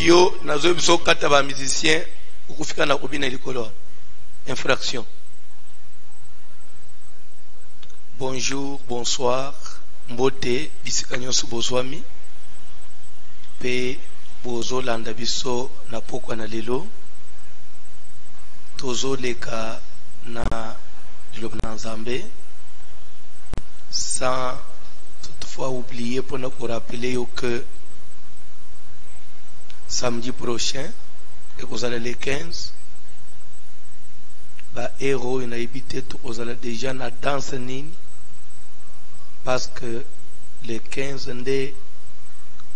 yo nazo biso kata ba musicien ukufika na kubina likolo infraction. Bonjour, bonsoir, mbote bisika nyonso bozwami pe bozo landa biso na pokwa na lelo tozo leka na liloba na Nzambe sans toutefois oublier pour nous rappeler que samedi prochain et vous allez les 15 ba héros ina habité tout vous allez déjà na danse nini parce que les 15 ndé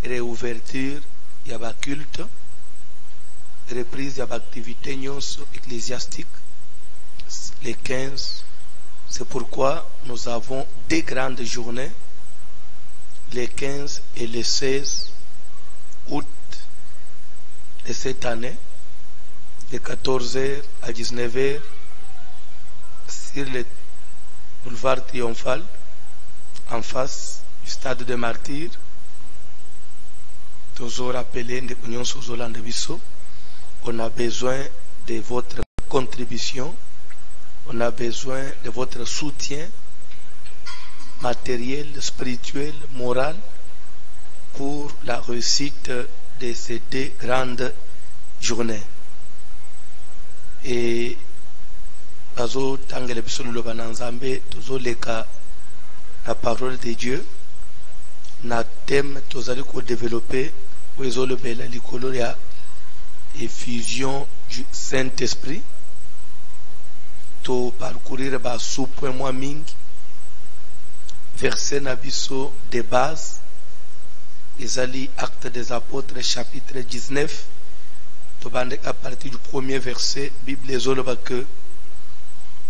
réouverture il y a ba culte reprise il y a ba activité nyonso ecclésiastique les 15. C'est pourquoi nous avons deux grandes journées, les 15 et les 16 août de cette année, de 14h à 19h, sur le boulevard Triomphal, en face du stade des Martyrs. Toujours rappelé, on a besoin de votre contribution. On a besoin de votre soutien matériel, spirituel, moral pour la réussite de ces deux grandes journées. Et bazo tangele bisolo loba na Nzambe tozo leka la parole de Dieu na thème tozali ko développer ozo lobela likolo ya effusion du Saint-Esprit. To parcourir ba sous-point moins ming verset nabiso de base ezali acte des apôtres chapitre 19 to bande à partir du premier verset Bible ezoloba que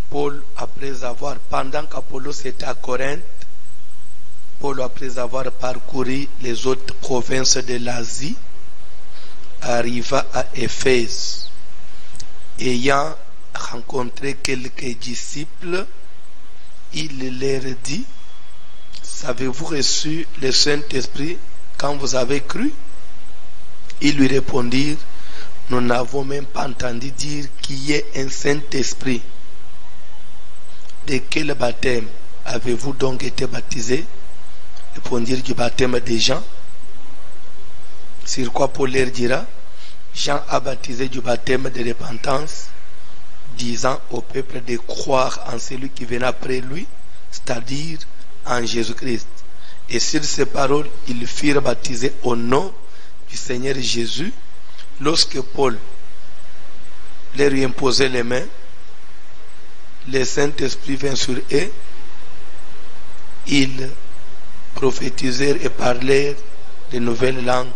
Paul après avoir pendant qu'Apollos était à Corinthe, Paul après avoir parcouru les autres provinces de l'Asie arriva à Éphèse ayant rencontré quelques disciples, il leur dit: savez-vous reçu le Saint-Esprit quand vous avez cru? Ils lui répondirent: nous n'avons même pas entendu dire qu'il y ait un Saint-Esprit. De quel baptême avez-vous donc été baptisés? Répondirent: du baptême des Jean. Sur quoi Paul leur dira: Jean a baptisé du baptême de repentance, disant au peuple de croire en celui qui venait après lui, c'est-à-dire en Jésus-Christ. Et sur ces paroles, ils furent baptisés au nom du Seigneur Jésus. Lorsque Paul leur imposait les mains, le Saint-Esprit vint sur eux, ils prophétisèrent et parlèrent de nouvelles langues.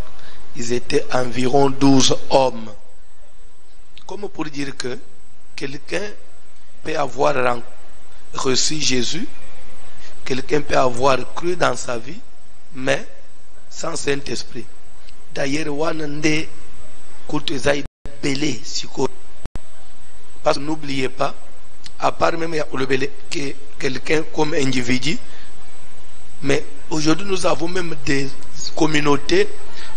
Ils étaient environ 12 hommes. Comme pour dire que quelqu'un peut avoir reçu Jésus, quelqu'un peut avoir cru dans sa vie, mais sans Saint-Esprit. D'ailleurs, Wanande Koutezai Belé, parce que n'oubliez pas, à part même que quelqu'un comme individu, mais aujourd'hui nous avons même des communautés,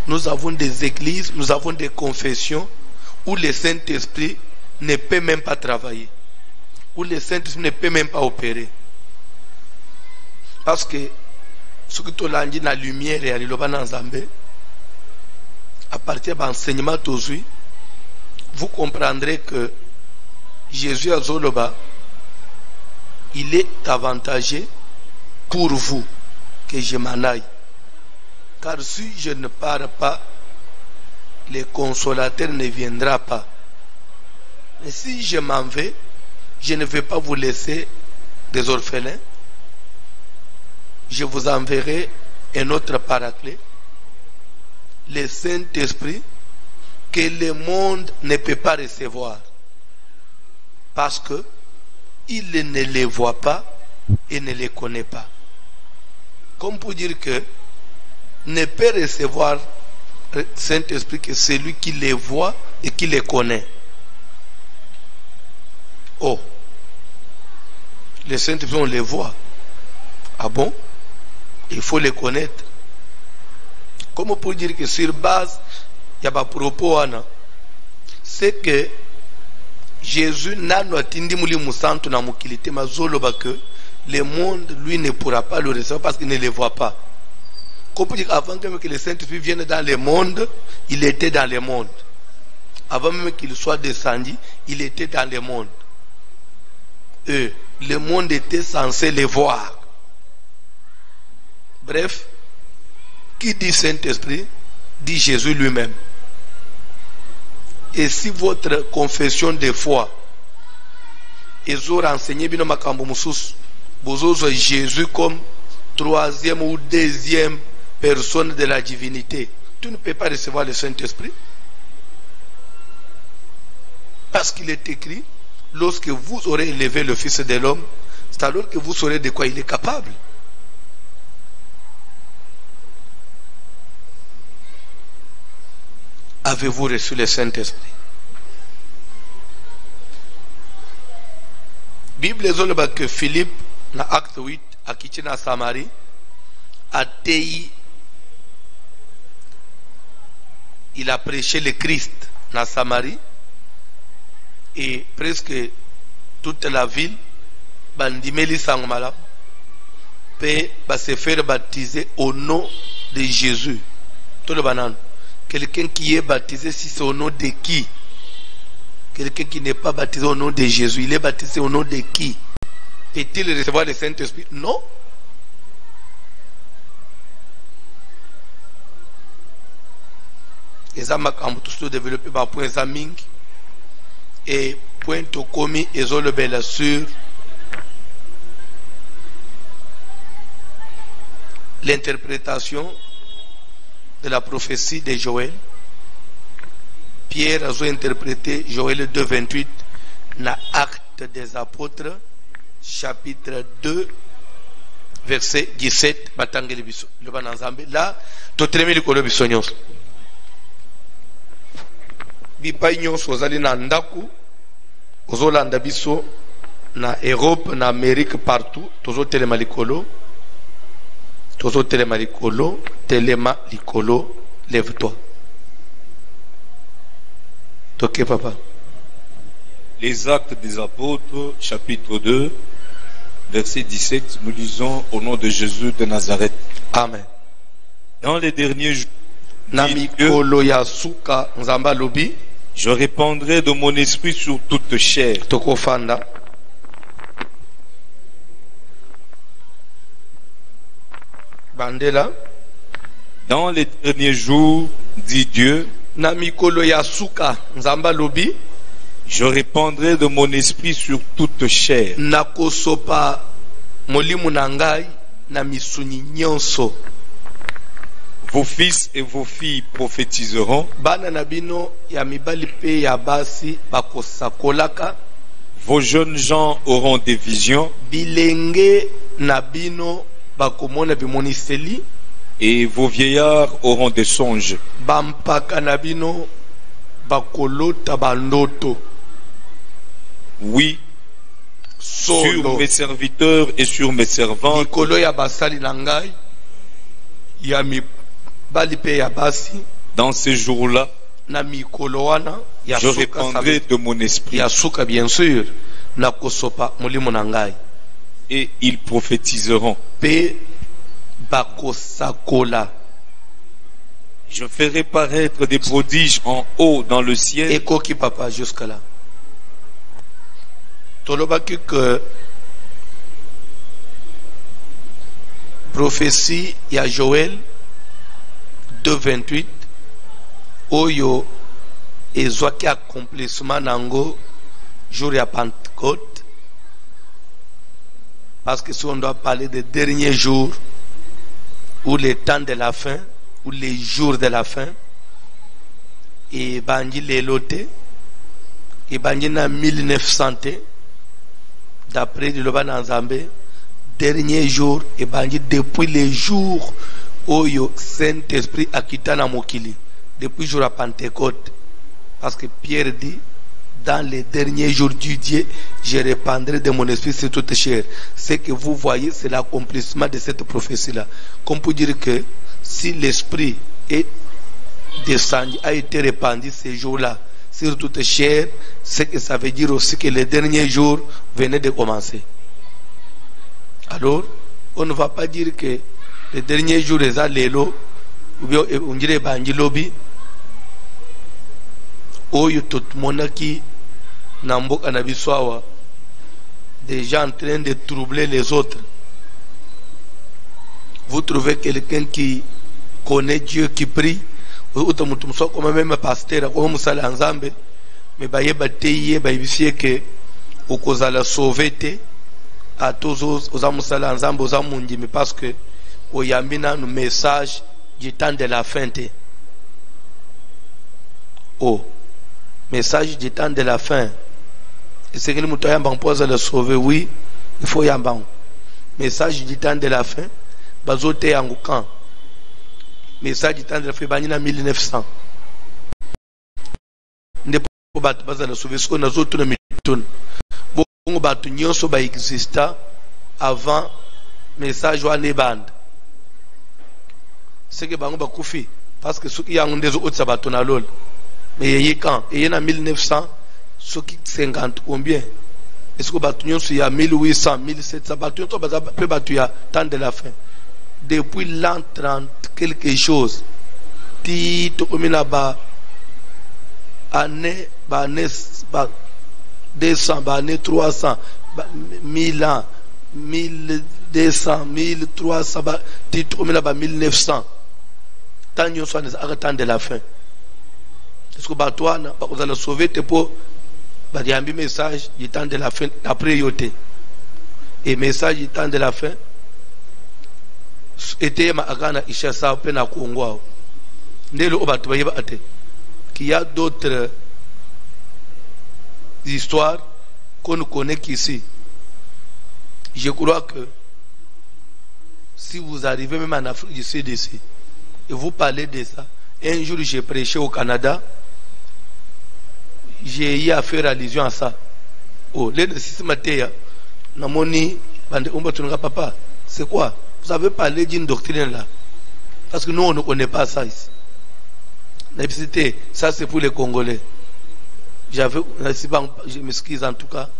nous avons des églises, nous avons des confessions où le Saint-Esprit ne peut même pas travailler, où le Saint-Esprit ne peut même pas opérer. Parce que ce que tu as dit dans la lumière et à Nzambe, à partir de l'enseignement d'aujourd'hui, vous comprendrez que Jésus à Zoloba, il est avantageux pour vous que je m'en aille. Car si je ne pars pas, le consolateur ne viendra pas. Mais si je m'en vais, je ne vais pas vous laisser des orphelins. Je vous enverrai un autre paraclet, le Saint-Esprit, que le monde ne peut pas recevoir. Parce que il ne les voit pas et ne les connaît pas. Comme pour dire que ne peut recevoir le Saint-Esprit que celui qui les voit et qui les connaît. Oh, le Saint-Esprit, on les voit. Ah bon? Il faut les connaître. Comment pour dire que sur base, il y a pas propos, c'est que Jésus n'a pas atteint que le monde, lui, ne pourra pas le recevoir parce qu'il ne le voit pas. Comme dire avant que le Saint-Esprit vienne dans le monde, il était dans le monde. Avant même qu'il soit descendu, il était dans le monde. Le monde était censé le voir. Bref, qui dit Saint-Esprit, dit Jésus lui-même. Et si votre confession de foi est renseigné bien makambo mususu, vous Jésus comme troisième ou deuxième personne de la divinité, tu ne peux pas recevoir le Saint-Esprit. Parce qu'il est écrit, lorsque vous aurez élevé le Fils de l'homme, c'est alors que vous saurez de quoi il est capable. Avez-vous reçu le Saint-Esprit? Bible est que Philippe, dans acte 8, à quitté dans Samarie, a tei, il a prêché le Christ dans Samarie, et presque toute la ville, bandimeli sangmala, peut se faire baptiser au nom de Jésus. Tout le banane. Quelqu'un qui est baptisé, si c'est au nom de qui? Quelqu'un qui n'est pas baptisé au nom de Jésus, il est baptisé au nom de qui? Peut-il recevoir le Saint-Esprit? Non. Les amis ont tous développé par point zaming et point to commis et ont le bel sur l'interprétation de la prophétie de Joël. Pierre a interprété Joël 2:28 dans Actes des Apôtres, chapitre 2, verset 17. Là, totremi likolo biso nyonso. Bipai nyonso ozali na ndaku, ozolanda biso na Europe, na Amérique, partout, tozotelema likolo. Tozotelema likolo, telema likolo, lève-toi. Ok, papa. Les Actes des Apôtres, chapitre 2, verset 17, nous lisons au nom de Jésus de Nazareth. Amen. Dans les derniers jours, je répandrai de mon esprit sur toute chair. Tokofanda. Bandela. Dans les derniers jours, dit Dieu, je répandrai de mon esprit sur toute chair. Nakosopa molimu nangai na misuni nyonso. Vos fils et vos filles prophétiseront. Bana nabino ya mibali pe ya basi bakosakolaka. Vos jeunes gens auront des visions. Bilenge nabino bakomona bimoniseli. Et vos vieillards auront des songes. Bampaka nabino bakolota bandoto. Oui, sur mes serviteurs et sur mes servantes. Nikolo ya basali nangai ya mibali pe ya basi. Dans ces jours-là, na mikolo wana ya je répandrai de mon esprit. Ya suka bien sûr na kosopa molimo nangai. Et ils prophétiseront. Pe bakosakola. Je ferai paraître des prodiges en haut dans le ciel. Et koki papa jusqu'à là. Tolobaki que prophétie ya Joël 2:28 oyo ezwaki accomplissement nango jour ya Pentecôte, parce que si on doit parler des derniers jours ou les temps de la fin ou les jours de la fin, et banji lelote et banji na 1900 d'après le Loba Nzambe, dernier jour et banji depuis les jours où le Saint-Esprit a quitté na mokili, depuis le jour à Pentecôte, parce que Pierre dit dans les derniers jours du Dieu, je répandrai de mon esprit sur toute chair. Ce que vous voyez, c'est l'accomplissement de cette prophétie-là. Comme pour dire que si l'esprit est descendu, a été répandu ces jours-là sur toute chair, ce que ça veut dire aussi que les derniers jours venaient de commencer. Alors, on ne va pas dire que les derniers jours, les allélos, ou bien on dirait bangilobi, oyo tout monaki namboka na biswawa, des gens en train de troubler les autres. Vous trouvez quelqu'un qui connaît Dieu, qui prie, ou comme même pasteur, comme Moussala Nzambe, mais baye bateye, baye bifie que au cause la sauveté à tous aux Moussala Nzambe, aux amundi, mais parce que au yambina un message du temps de la fin. Oh, message du temps de la fin. Et c'est que nous avons pose le sauver, oui, il faut y avoir. Message du temps de la fin, bazote yangukan. Message du temps de la fin, banina 1900. Ne pas baza le sauver, ce qu'on a autres mitun. Bon, batu nyonso ba exista avant message wa neband. C'est que bango ba kufi parce que ceux qui ont des autres sabaton à l'ol. Mais il y a quand il y a 1900 ceux qui 50 combien est-ce que batunion il y a 1800 1700 batunion to peut battu ya temps de la fin depuis l'an 30 quelque chose ti to komina ba année ba 200 ba année 300 1000 ans 1200 1300 ba ti to komina ba 1900 tant yo soit temps de la fin. Est-ce que Batouana, vous allez sauver tes pots, bah, il y a un message du temps de la fin, après yoté. Et message du temps de la fin, était ma agana ishasa pena kuongwa. Ndelo obatu bayeba ate. Qu'il y a d'autres histoires qu'on ne connaît qu'ici. Je crois que si vous arrivez même en Afrique du Sud ici, et vous parlez de ça, un jour j'ai prêché au Canada, j'ai eu à faire allusion à ça. Oh, les systématiques, namoni, bande umba tunga papa, c'est quoi? Vous avez parlé d'une doctrine là. Parce que nous, on ne connaît pas ça ici. Ça c'est pour les Congolais. Je m'excuse en tout cas,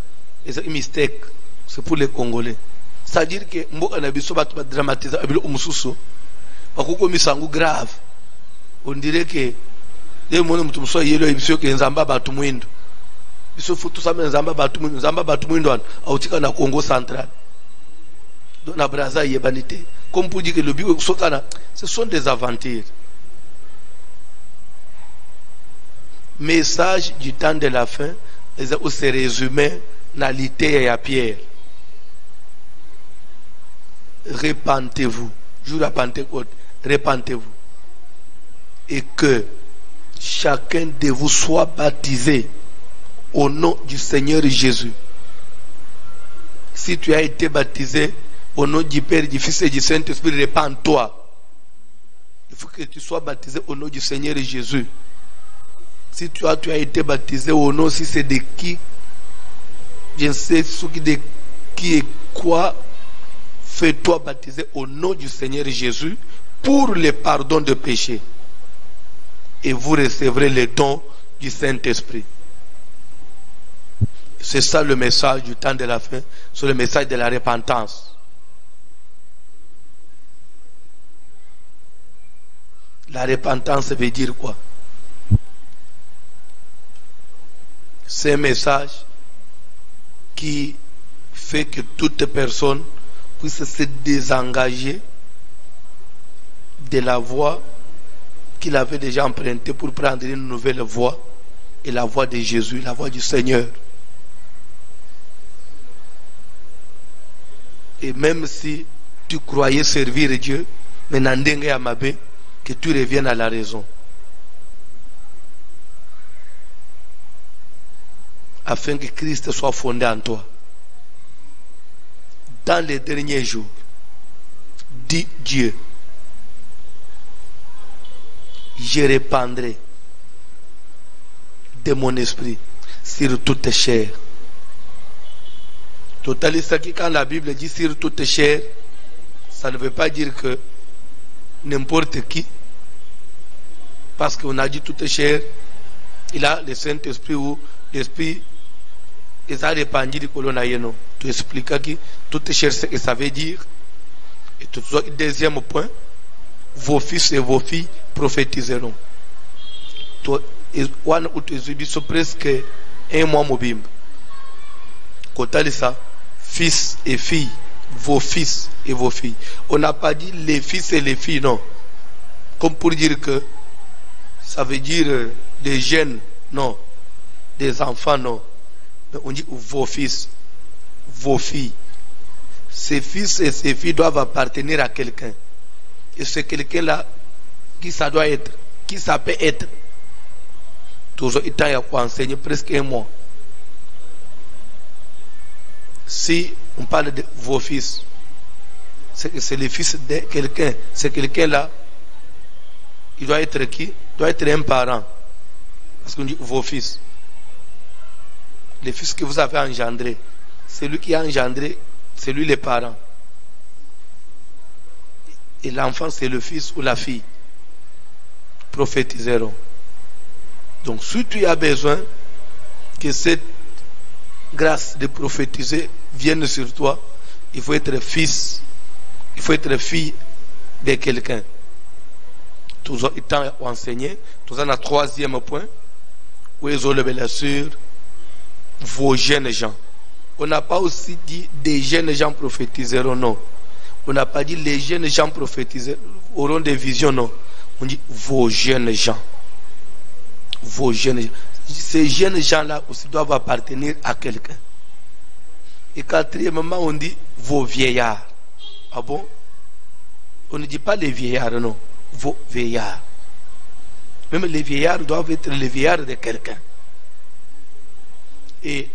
et c'est un mistake. C'est pour les Congolais. C'est-à-dire que mboka na biso batu ba dramatiser abilo umususu. Bakoko misangu grave. On dirait que les gens qui sont yelo ebisio ke nzamba batu mwindo. Biso futu sa nzamba batu mwindo autika na Congo central. Dans la Brazza yebanité. Comme pour dire que le bio sokana, ce sont des aventures. Message du temps de la fin, où se résumé dans l'ité à Pierre. Repentez-vous. Jour à Pentecôte, repentez-vous. Et que chacun de vous soit baptisé au nom du Seigneur Jésus. Si tu as été baptisé au nom du Père, du Fils et du Saint-Esprit, repens-toi. Il faut que tu sois baptisé au nom du Seigneur Jésus. Si tu as été baptisé au nom, si c'est de qui, je ne sais de qui et quoi, fais-toi baptiser au nom du Seigneur Jésus pour le pardon de péché. Et vous recevrez le don du Saint-Esprit. C'est ça le message du temps de la fin, c'est le message de la repentance. La repentance veut dire quoi? C'est un message qui fait que toute personne puisse se désengager de la voie qu'il avait déjà empruntée pour prendre une nouvelle voie, et la voie de Jésus, la voie du Seigneur. Et même si tu croyais servir Dieu, mais n'andenge amabe, que tu reviennes à la raison. Afin que Christ soit fondé en toi. Dans les derniers jours, dit Dieu, je répandrai de mon esprit sur toute chair. Totaliste qui, quand la Bible dit sur toute chair, ça ne veut pas dire que n'importe qui, parce qu'on a dit toute chair, il a le Saint-Esprit ou l'Esprit, il a répandu du colon aïeno. Tu expliques qui toute chair, ce que ça veut dire. Et tout ça, deuxième point, vos fils et vos filles prophétiseront. One ou tu dis presque un mois mobile. Quand ça, fils et filles, vos fils et vos filles. On n'a pas dit les fils et les filles, non. Comme pour dire que ça veut dire des jeunes, non. Des enfants, non. Mais on dit vos fils, vos filles. Ces fils et ces filles doivent appartenir à quelqu'un. Et c'est quelqu'un-là qui ça doit être, qui ça peut être. Toujours, il t'a enseigné presque un mois. Si on parle de vos fils, c'est que c'est le fils de quelqu'un. C'est quelqu'un-là, il doit être qui? Il doit être un parent. Parce qu'on dit vos fils. Les fils que vous avez engendrés. C'est lui qui a engendré, c'est lui les parents. Et l'enfant, c'est le fils ou la fille. Prophétiseront. Donc, si tu as besoin que cette grâce de prophétiser vienne sur toi, il faut être fils, il faut être fille de quelqu'un. Toujours étant enseigné, toujours dans le troisième point, où ils ont levé sur vos jeunes gens. On n'a pas aussi dit des jeunes gens prophétiseront, non. On n'a pas dit les jeunes gens prophétiseront, auront des visions, non. On dit vos jeunes gens. Vos jeunes gens. Ces jeunes gens-là aussi doivent appartenir à quelqu'un. Et quatrièmement, on dit vos vieillards. Ah bon? On ne dit pas les vieillards, non. Vos vieillards. Même les vieillards doivent être les vieillards de quelqu'un. Et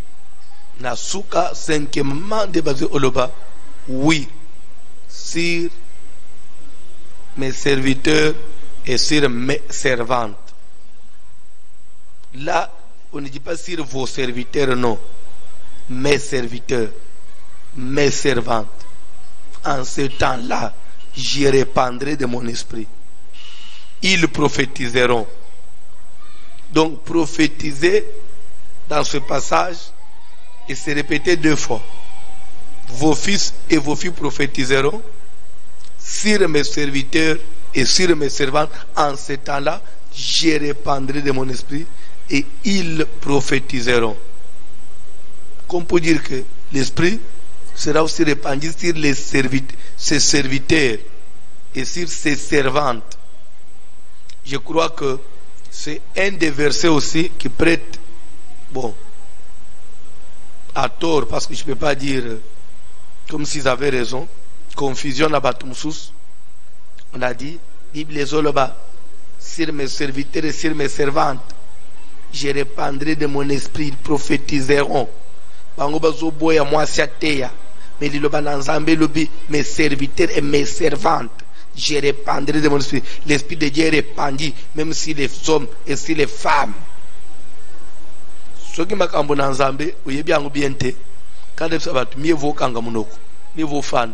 Nasuka, cinquièmement, débasé Oloba, oui, sur mes serviteurs et sur mes servantes. Là, on ne dit pas sur vos serviteurs, non. Mes serviteurs, mes servantes. En ce temps-là, j'y répandrai de mon esprit. Ils prophétiseront. Donc, prophétiser dans ce passage, et c'est répété 2 fois. Vos fils et vos filles prophétiseront sur mes serviteurs et sur mes servantes. En ce temps-là, j'y répandrai de mon esprit et ils prophétiseront. Comme pour dire que l'esprit sera aussi répandu sur ses serviteurs et sur ses servantes. Je crois que c'est un des versets aussi qui prête, bon, à tort, parce que je ne peux pas dire comme s'ils avaient raison, confusion à Batumsus. On a dit, Bible Zoloba, sur mes serviteurs et sur mes servantes, je répandrai de mon esprit, ils prophétiseront. Mais mes serviteurs et mes servantes, je répandrai de mon esprit. L'esprit de Dieu est répandu, même si les hommes et si les femmes. Ce qui m'a dit dans Zambé, quand ils sont mieux vaut kangamunoko, mieux vaut fand,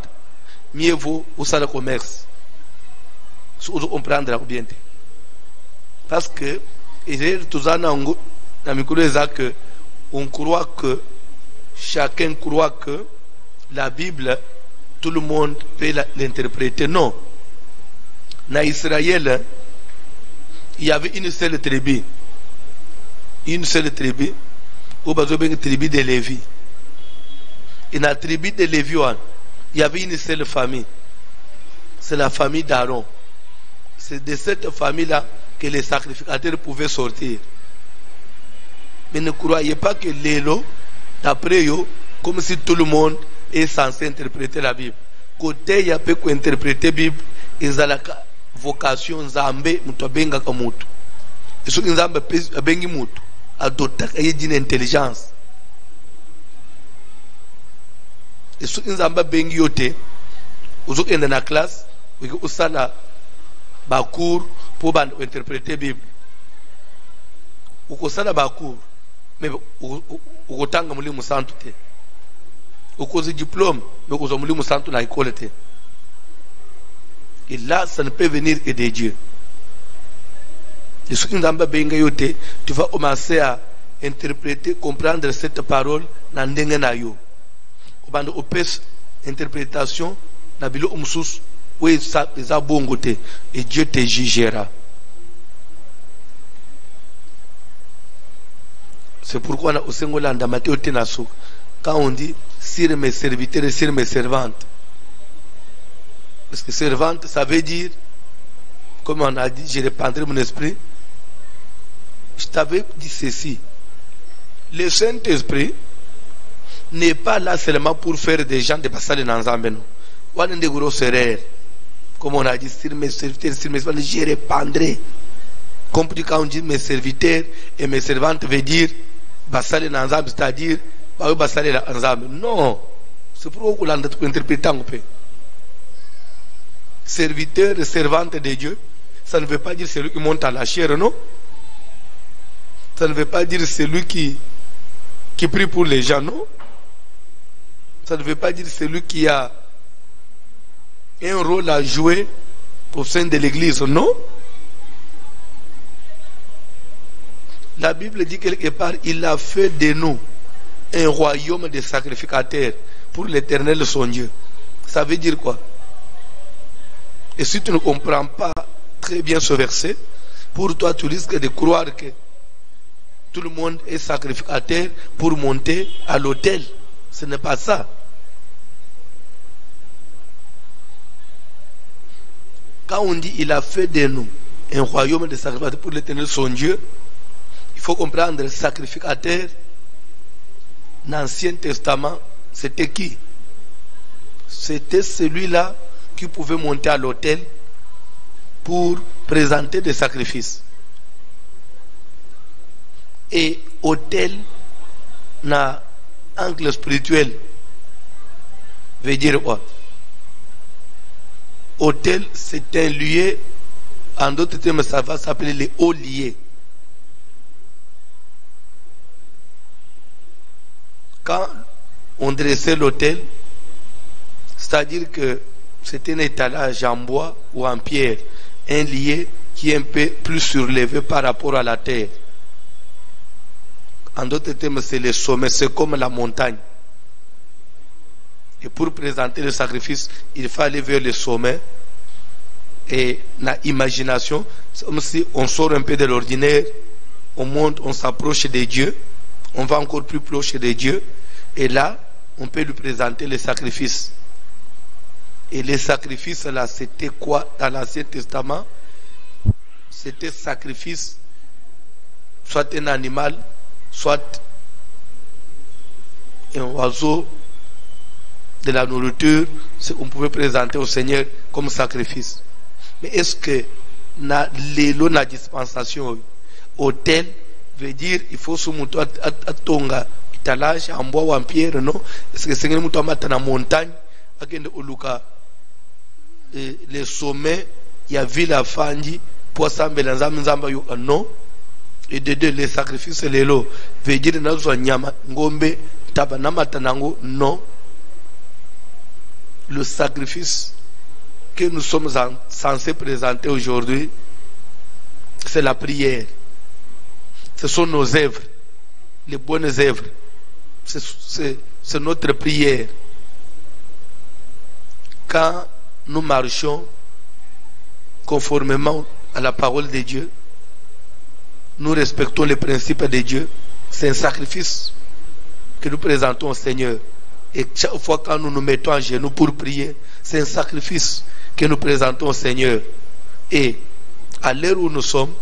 mieux vaut au salaire commerce. On prendra bien. Parce que, on croit que chacun croit que la Bible, tout le monde peut l'interpréter. Non. Dans Israël, il y avait une seule tribu. Une seule tribu. Ou une tribu de Lévi. Et dans la tribu de Lévi, il y avait une seule famille. C'est la famille d'Aaron. C'est de cette famille-là que les sacrificateurs pouvaient sortir. Mais ne croyez pas que l'élo, d'après eux, comme si tout le monde est censé interpréter la Bible. Côté, il y a peu interpréter la Bible, ils ont la vocation Zambé, Mutobenga Kamutu. Et ce qui Zambé a bengi mutu, a d'autres une intelligence. Et ce qui Zambé bengi yote, aux autres dans la classe, ils ont la bakour pour interpréter la Bible. Ou qu'on s'en a bakour. mais ukotanga mulimu santu te, ukoze diplôme mais ukoza mulimu santu na école te. Et là ça ne peut venir que de Dieu. Et ce qui nous a benga yote, tu vas commencer à interpréter, comprendre cette parole na ndenge na yo. Obanda opes interprétation na bilo umsus we za bongo te, et Dieu te jugera. C'est pourquoi on a au Sengola dans Matthieu Tenasso, quand on dit sur mes serviteurs et sur mes servantes. Parce que servante, ça veut dire, comme on a dit, je répandrai mon esprit. Je t'avais dit ceci. Le Saint-Esprit n'est pas là seulement pour faire des gens de passer dans l'ensemble. On a des grosses erreurs. Comme on a dit, sur mes serviteurs, sur mes servantes, je répandrai. Compris quand on dit mes serviteurs et mes servantes veut dire passer dans l'ensemble, c'est-à-dire passer dans l'ensemble. Non. C'est pourquoi on a interprété un peu. Serviteur et servante de Dieu, ça ne veut pas dire celui qui monte à la chair, non? Ça ne veut pas dire celui qui prie pour les gens, non? Ça ne veut pas dire celui qui a un rôle à jouer au sein de l'église, non? La Bible dit quelque part, il a fait de nous un royaume de sacrificateurs pour l'Éternel son Dieu. Ça veut dire quoi? Et si tu ne comprends pas très bien ce verset, pour toi tu risques de croire que tout le monde est sacrificateur pour monter à l'autel. Ce n'est pas ça. Quand on dit il a fait de nous un royaume de sacrificateurs pour l'Éternel son Dieu, il faut comprendre, le sacrificateur dans l'Ancien Testament, c'était qui? C'était celui-là qui pouvait monter à l'autel pour présenter des sacrifices. Et autel, dans l'angle spirituel, veut dire quoi? Autel, c'est un lieu, en d'autres termes, ça va s'appeler les hauts lieux. Quand on dressait l'autel, c'est-à-dire que c'était un étalage en bois ou en pierre, un lieu qui est un peu plus surlevé par rapport à la terre. En d'autres termes, c'est le sommet, c'est comme la montagne. Et pour présenter le sacrifice, il fallait vers le sommet. Et dans l'imagination, c'est comme si on sort un peu de l'ordinaire, on monte, on s'approche de Dieu, on va encore plus proche de Dieu, et là, on peut lui présenter le sacrifice. Et les sacrifices là, c'était quoi dans l'Ancien Testament? C'était sacrifice, soit un animal, soit un oiseau, de la nourriture, on pouvait présenter au Seigneur comme sacrifice. Mais est-ce que la dispensation, autel, veut dire il faut se monter à tonga, étalage, en bois ou en pierre, non? Est-ce que le Seigneur monte à la montagne, à les sommets, il y a vu la fandi, pour s'embêter dans non? Et de deux, les sacrifices, les lots, veut dire ngombe, tabanama tanango, non? Le sacrifice que nous sommes censés présenter aujourd'hui, c'est la prière. Ce sont nos œuvres, les bonnes œuvres. C'est notre prière. Quand nous marchons conformément à la parole de Dieu, nous respectons les principes de Dieu, c'est un sacrifice que nous présentons au Seigneur. Et chaque fois quand nous nous mettons à genoux pour prier, c'est un sacrifice que nous présentons au Seigneur. Et à l'heure où nous sommes,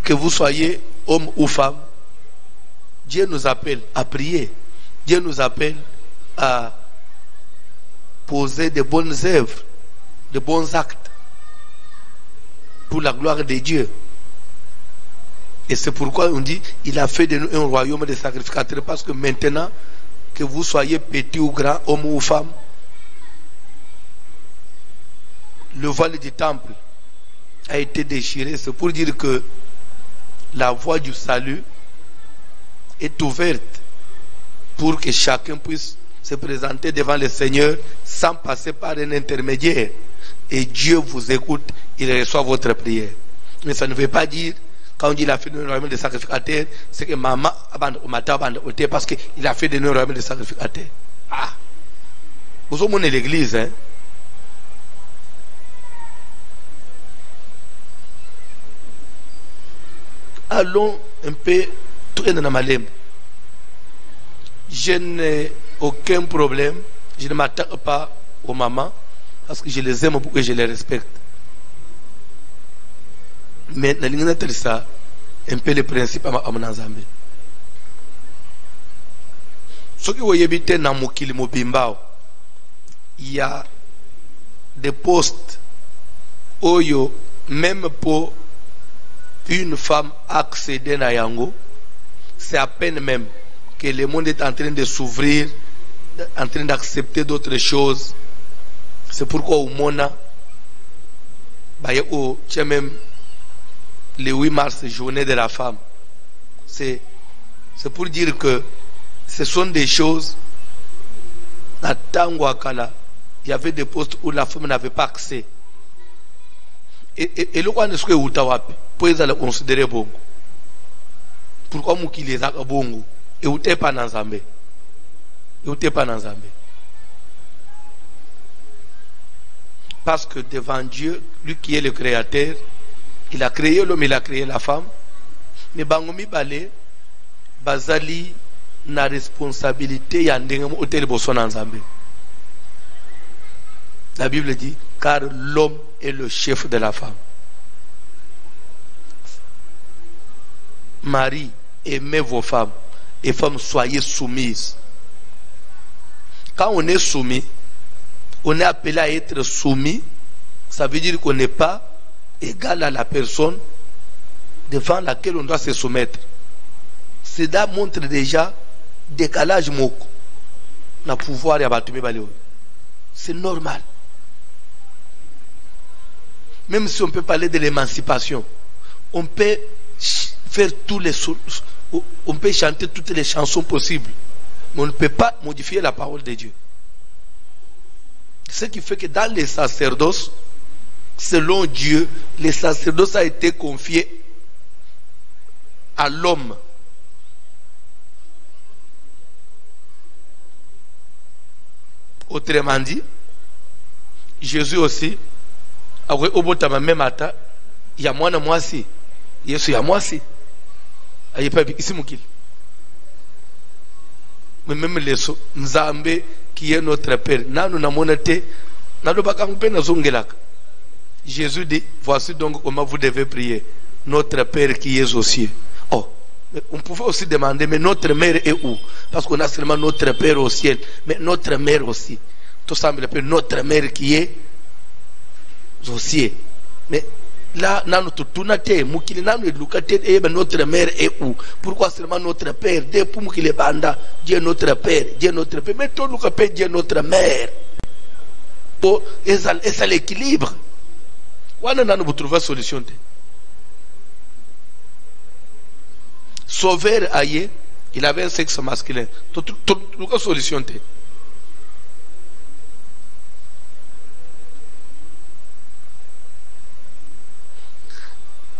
que vous soyez homme ou femme, Dieu nous appelle à prier. Dieu nous appelle à poser de bonnes œuvres, de bons actes pour la gloire de Dieu. Et c'est pourquoi on dit, il a fait de nous un royaume de sacrificateurs, parce que maintenant, que vous soyez petit ou grand, homme ou femme, le voile du temple a été déchiré. C'est pour dire que la voie du salut est ouverte pour que chacun puisse se présenter devant le Seigneur sans passer par un intermédiaire. Et Dieu vous écoute, il reçoit votre prière. Mais ça ne veut pas dire, quand on dit qu'il a fait de nous de sacrificateur, c'est que maman parce qu'il a fait de nous de sacrificateur. Ah! Vous avez l'église, hein? Allons un peu traîner dans ma lembe. Je n'ai aucun problème. Je ne m'attaque pas aux mamans parce que je les aime beaucoup et je les respecte. Mais dans l'ingénieur ça, un peu le principe à mon ensemble. Ce que vous habitez dans Mokili Mobimbao, il y a des postes où même pour une femme accéder à Yango, c'est à peine même que le monde est en train de s'ouvrir, en train d'accepter d'autres choses. C'est pourquoi au Mona, c'est même le 8 mars, journée de la femme. C'est pour dire que ce sont des choses, à Tangwakala, il y avait des postes où la femme n'avait pas accès. Et le quoi est-ce que Utawapi pour les considérer bongo. Pourquoi mouki les a bongo et où t'es pas dans Zambé. Et où t'es pas dans Zambé. Parce que devant Dieu, lui qui est le créateur, il a créé l'homme, il a créé la femme. Mais bangomi balé, bazali na responsabilité yandengamo hôtel boson dans Zambé. La Bible dit, car l'homme est le chef de la femme. Marie, aimez vos femmes. Et femmes, soyez soumises. Quand on est soumis, on est appelé à être soumis. Ça veut dire qu'on n'est pas égal à la personne devant laquelle on doit se soumettre. Cela montre déjà décalage moko na pouvoir ya batumi baleo. C'est normal. Même si on peut parler de l'émancipation, on peut faire on peut chanter toutes les chansons possibles, mais on ne peut pas modifier la parole de Dieu. Ce qui fait que dans les sacerdoces, selon Dieu, les sacerdoces a été confié à l'homme. Autrement dit, Jésus aussi, après au bout de ma même ata, il y a moi aussi, Jésus il y a moi aussi. Il n'y a pas ici moukil. Mais même les Nzambe qui est notre Père, nous n'avons monté, nous n'avons pas de Jésus dit, voici donc comment vous devez prier. Notre Père qui est aux cieux. Oh, mais on pouvait aussi demander, mais notre mère est où? Parce qu'on a seulement notre Père au ciel, mais notre mère aussi. Tout ça me rappelle notre mère qui est aux cieux. Mais là, notre mère est où? Pourquoi seulement notre Père? Depuis qu'il est banda, Dieu est notre Père, Dieu est notre Père. Mais tout le Père, Dieu est notre mère. Et ça l'équilibre. Vous trouvez une solution. Sauveur Aïe, il avait un sexe masculin. Toute solution.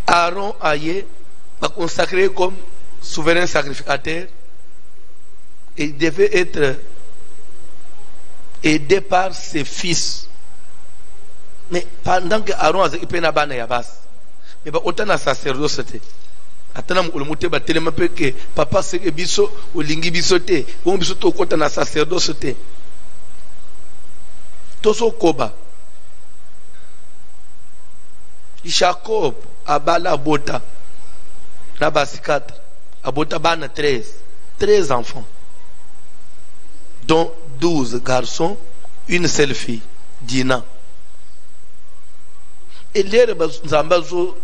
Aaron Aïe va consacré comme souverain sacrificateur et il devait être aidé par ses fils. Mais pendant que Aaron a été na yabas, mais autant na sacerdoce atana mu ulumuté ba telema pe que papa se biso olingi bisote on biso to kota na sacerdoce te toso koba Jacob abala bota na basikata abota bana 13 enfants dont 12 garçons, une seule fille, Dina. Et les Zambazo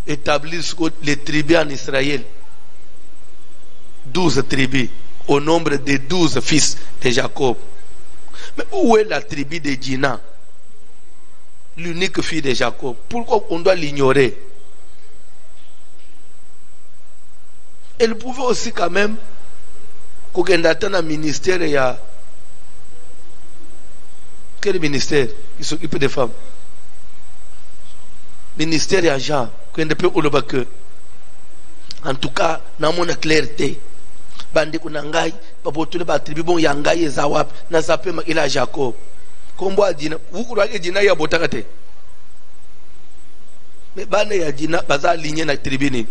établissent les tribus en Israël. 12 tribus, au nombre de 12 fils de Jacob. Mais où est la tribu de Dina, l'unique fille de Jacob? Pourquoi on doit l'ignorer? Elle pouvait aussi quand même dans un ministère, il y a quel ministère qui s'occupe des femmes? Ministère il y a Jean, en tout cas, dans mon clarté, bande kunangai, babotule batribi bon yangai zawap, na zape ila Jacob. Kombo adina, wukuru ake dina ya botakate. Mais bande ya dina baza ligne na tribune.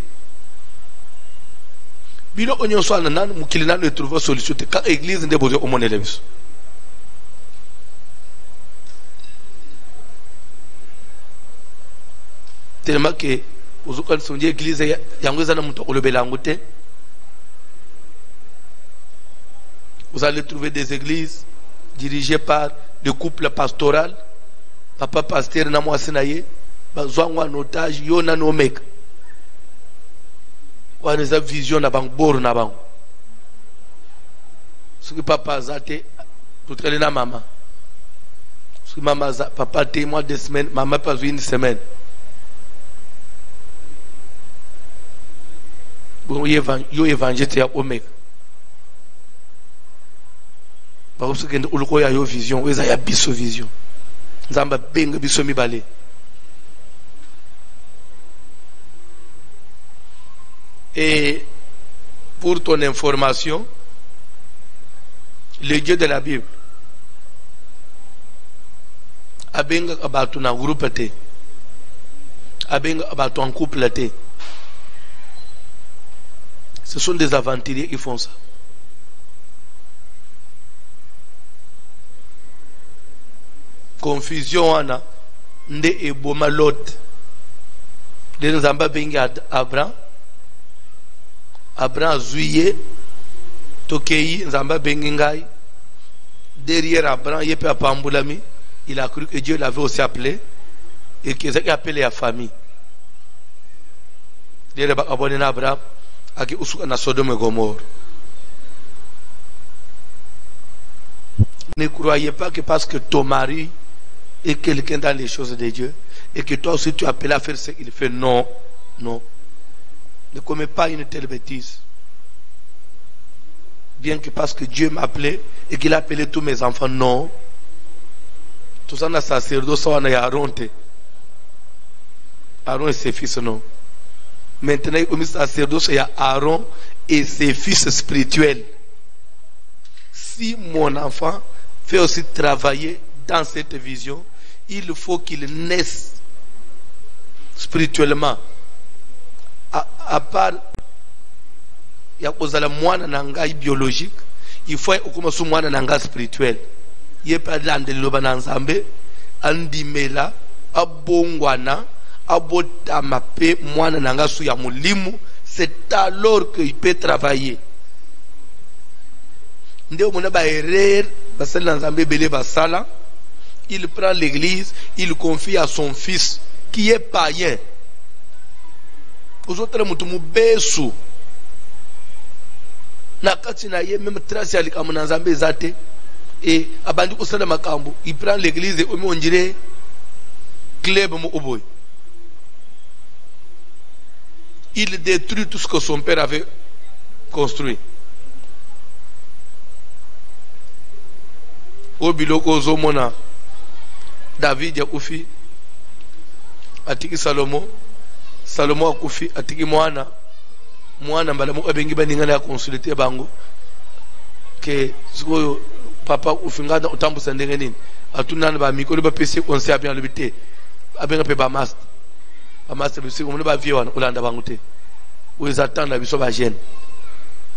Bilo onyon so nan mukili nan trouver solution te ka église nde bozo omone lebiso. Tellement que uzuka sonje église yango za na muto olobela ngote. Vous allez trouver des églises dirigées par des couples pastoraux. Papa pasteur na moi senaye, bazwangwa notage yo na no mek. Wa neza vision na bang bor na bang. Ce que papa zate tout elle na maman. Ce que maman za papa témoin 2 semaines, maman pas une semaine. Bon yo évangile ya omek. Parce que uluko ya yo vision, weza ya biso vision. Nzamba benga biso mibale. Et pour ton information, le Dieu de la Bible abenga abatu na groupe te. Abenga abatu en couple te. Ce sont des aventuriers qui font ça. Confusion ana nde eboma Lot de nzamba bengi Abraham azuye tokeyi nzamba bengi ngai derrière Abraham yepe apambulami. Il a cru que Dieu l'avait aussi appelé et qu'il a appelé la famille. Derrière abonné Abraham aki usuka na Sodome et Gomorrhe. Ne croyez pas que parce que ton mari est quelqu'un dans les choses de Dieu et que toi aussi tu appelles à faire ce qu'il fait. Non, non. Ne commets pas une telle bêtise. Bien que parce que Dieu m'a appelé et qu'il a appelé tous mes enfants, non. Tout ça, on a sacerdoce, on a Aaron. Aaron et ses fils, non. Maintenant, il y a sacerdoce, il y a Aaron et ses fils spirituels. Si mon enfant fait aussi travailler dans cette vision, il faut qu'il naisse spirituellement. À part, il y a un moine nanga biologique, il faut un moine nanga spirituel. Il y a pas de l'andelobanansambé, andimela, abongwana, abotamape, moine nanga suya mulimu. C'est alors qu'il peut travailler. Il prend l'église, il confie à son fils qui est païen. Aux autres, il même trace et il prend l'église et on dirait club. Il détruit tout ce que son père avait construit. Au biloko zomona David yakufi atiki Salomo akufi atiki mwana mbala mo abengi baninga ya consulter bango ke sikoyo papa ufingana utambusa ndenge nini atunana ba mikolo ba pesi conseil bien lebité abenga pe ba master bisi ko ba viwana ulanda bango te uzatanda biso ba jeune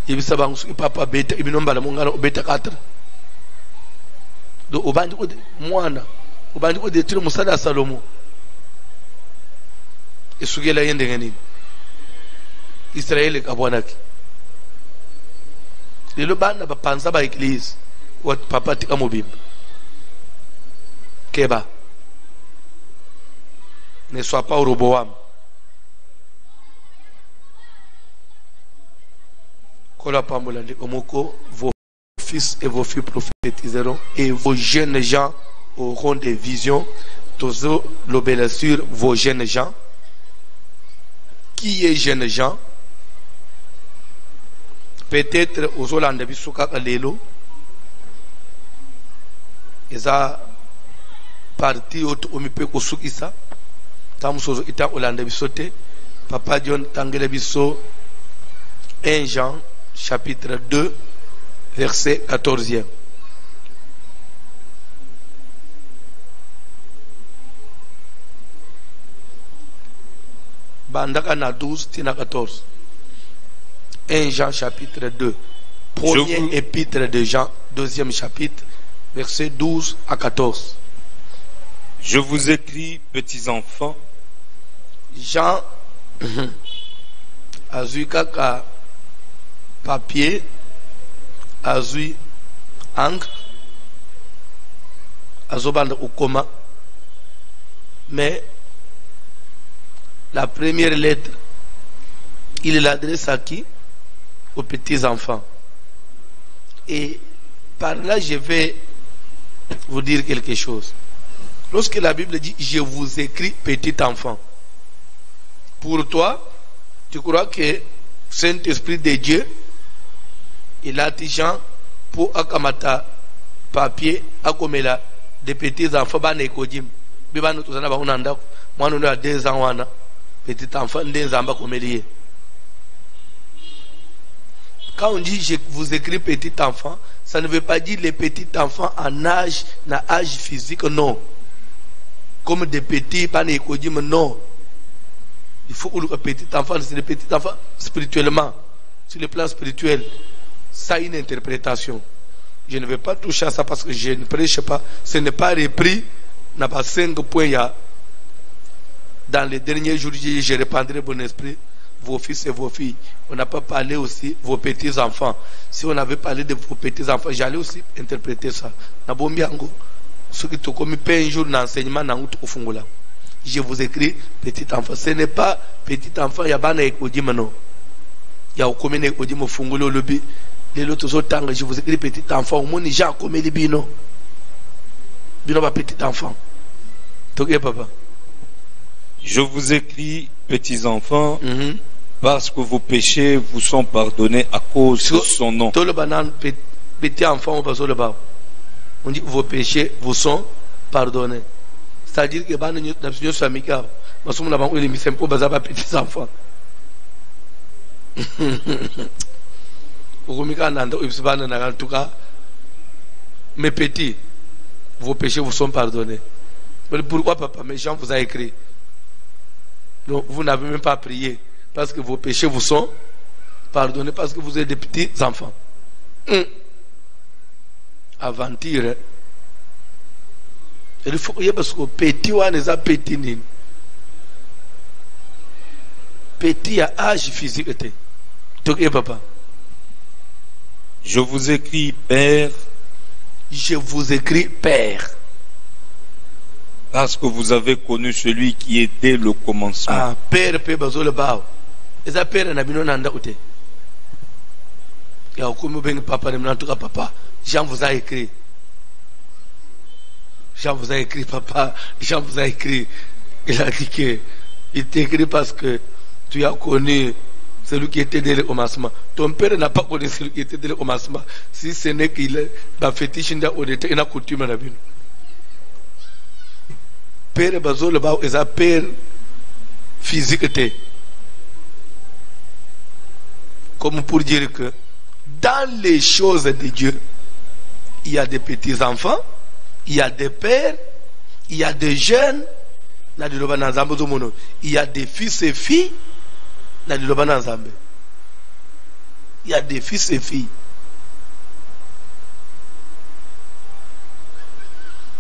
yebisa bango papa beta ibinombala mo ngana beta 4 do obandi ko mwana obandi ko détruire musala Salomo esugela yende ngani Israël kabwanaki lelo bana bapanza ba église wat papa tika mobimba keba ne sois pas au Roboam kola pambola ndi omoko vos fils et vos filles prophétiseront et vos jeunes gens auront des visions. Tous l'obéissent vos jeunes gens. Qui est jeunes gens? peut-être aux Hollandais biso kaka lelo eza parti auto omipe kosukisa tamusozo ita Hollandais biso te papa John tangele biso 1 Jean chapitre 2 verset 14e. Bandaka na 12 tina 14. 1 Jean chapitre 2. Premier épître de Jean, deuxième chapitre, verset 12 à 14. Je vous écris, petits enfants. Jean azui kaka papier, azui encre, azobanda ukoma. Mais la première lettre, il l'adresse à qui? Aux petits enfants. Et par là, je vais vous dire quelque chose. Lorsque la Bible dit je vous écris petit enfant, pour toi, tu crois que Saint-Esprit de Dieu, il a dit Jean pour akamata papier, akomela des petits enfants, banekodim, bibano tuzana ba unanda, moi nous a 2 ans wana, petit enfant, des zamba komelie. Quand on dit je vous écris petit enfant, ça ne veut pas dire les petits enfants en âge, na âge physique, non. Comme des petits, pas nécodim, non. Il faut que le petit enfant, c'est des petits enfants spirituellement, sur le plan spirituel. Ça a une interprétation. Je ne vais pas toucher à ça parce que je ne prêche pas. Ce n'est pas repris. N'a pas 5 points. Dans les derniers jours, je répandrai mon esprit, vos fils et vos filles. On n'a pas parlé aussi vos petits enfants. Si on avait parlé de vos petits enfants, j'allais aussi interpréter ça. Nabombiango, ce qui te commis un jour d'enseignement dans l'autre au fond là. Je vous écris petit enfant. Ce n'est pas petit enfant, il y a pas de non. Il y a comme une école au fond le lobby. Les autres autres, je vous écris petit enfant. Au moins, j'ai comme les bino. Bino pas petit enfant. Ok, papa. Je vous écris, petits enfants, parce que vos péchés vous sont pardonnés à cause de son nom. Tout le banane, petit enfant, on passe le bas. On dit que vos péchés vous sont pardonnés. C'est-à-dire que nous sommes amicables. Nous sommes là-bas, nous sommes pas petits enfants. En tout cas, mes petits, vos péchés vous sont pardonnés. Mais pourquoi, papa? Mais Jean vous a écrit. Donc, vous n'avez même pas prié. Parce que vos péchés vous sont pardonnés. Parce que vous êtes des petits enfants. Aventure. Il faut que parce que petit ou n'est pas petit. Petit à âge physique. Ok, papa. Je vous écris, Père. Je vous écris, Père. Parce que vous avez connu celui qui est dès le commencement. Ah, Père, Père, bazole bao. Et ça, Père, n'a bino nanda ute. Et au comme ben papa, ne m'en papa. Jean vous a écrit. Jean vous a écrit, papa. Jean vous a écrit. Il a dit que il t'écrit parce que tu as connu celui qui était dès le commencement. Ton père n'a pas connu celui qui était dès le commencement. Si ce n'est qu'il est dans fétiche, il a coutume à la vie. Père bazole bao est un père physique. Comme pour dire que dans les choses de Dieu, il y a des petits enfants, il y a des pères, il y a des jeunes, il y a des fils et filles. Il y a des fils et filles.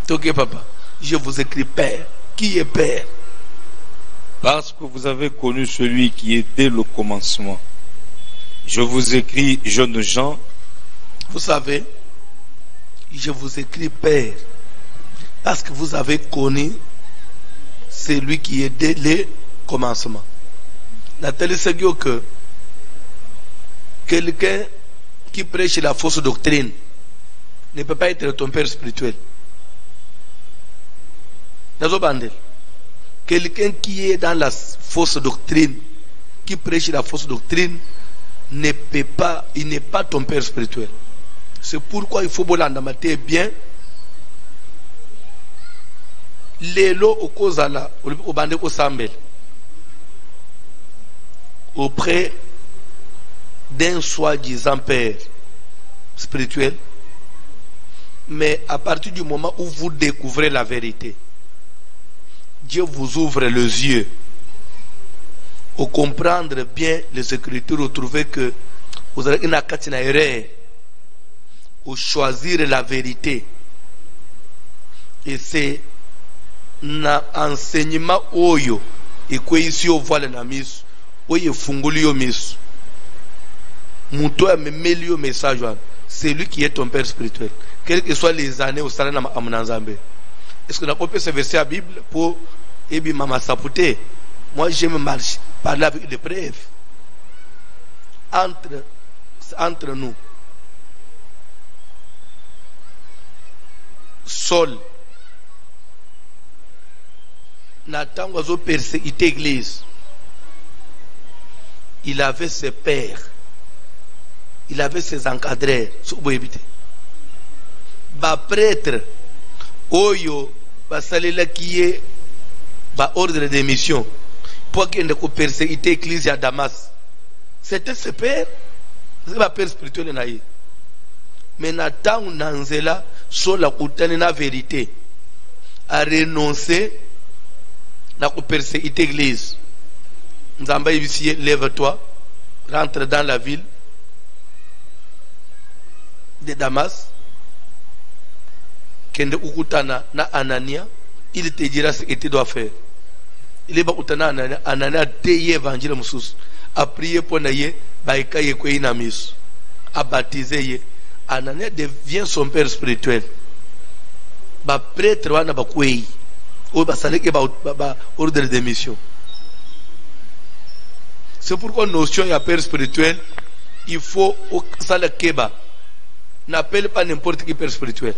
Ok, papa. Je vous écris Père. Qui est Père? Parce que vous avez connu celui qui est dès le commencement. Je vous écris, jeune Jean. Vous savez, je vous écris Père. Parce que vous avez connu celui qui est dès le commencement. La télé c'est que quelqu'un qui prêche la fausse doctrine ne peut pas être ton père spirituel. Quelqu'un qui est dans la fausse doctrine, qui prêche la fausse doctrine, ne peut pas, il n'est pas ton père spirituel. C'est pourquoi il faut bolandamater bien. Lelo okozala obande osambel auprès d'un soi-disant père spirituel, mais à partir du moment où vous découvrez la vérité, Dieu vous ouvre les yeux au comprendre bien les Écritures, au trouver que vous avez une akatina erreur, au choisir la vérité. Et c'est na enseignement oyo ekwe isi ovoile na miso oyo efunguli yo miso muto amemeli yo message wana, c'est lui qui est ton père spirituel, quelles que soient les années au salana amuna nzambe. Est-ce que on peut se verser la Bible pour ebi mama sapote? Moi j'aime marcher, parler avec des preuves entre nous. Saul Nathan oiseau persécuté l'église. Il avait ses pères, il avait ses encadreurs. Ba prêtre oyo basalela qui est ba ordre de mission pour qu'il ne persécuter l'église à Damas. C'était ses pères, c'est ba père spirituel naïe. Mais Nathan nanzela sur la coutane na vérité a renoncé na persécuter l'église. Nzamba ici, lève-toi, rentre dans la ville de Damas, kende ukutana na Anania, il te dira ce que tu dois faire. Il est ba utana Anania te évangile musus, a prier pour naye ba ikaye ko inamis, a baptiser ye. Anania devient son père spirituel. Ba prêtre wana ba kwei. Ou ba saleke ba ordre de mission. C'est pourquoi notion ya père spirituel, il faut au sala keba. N'appelle pas n'importe qui père spirituel.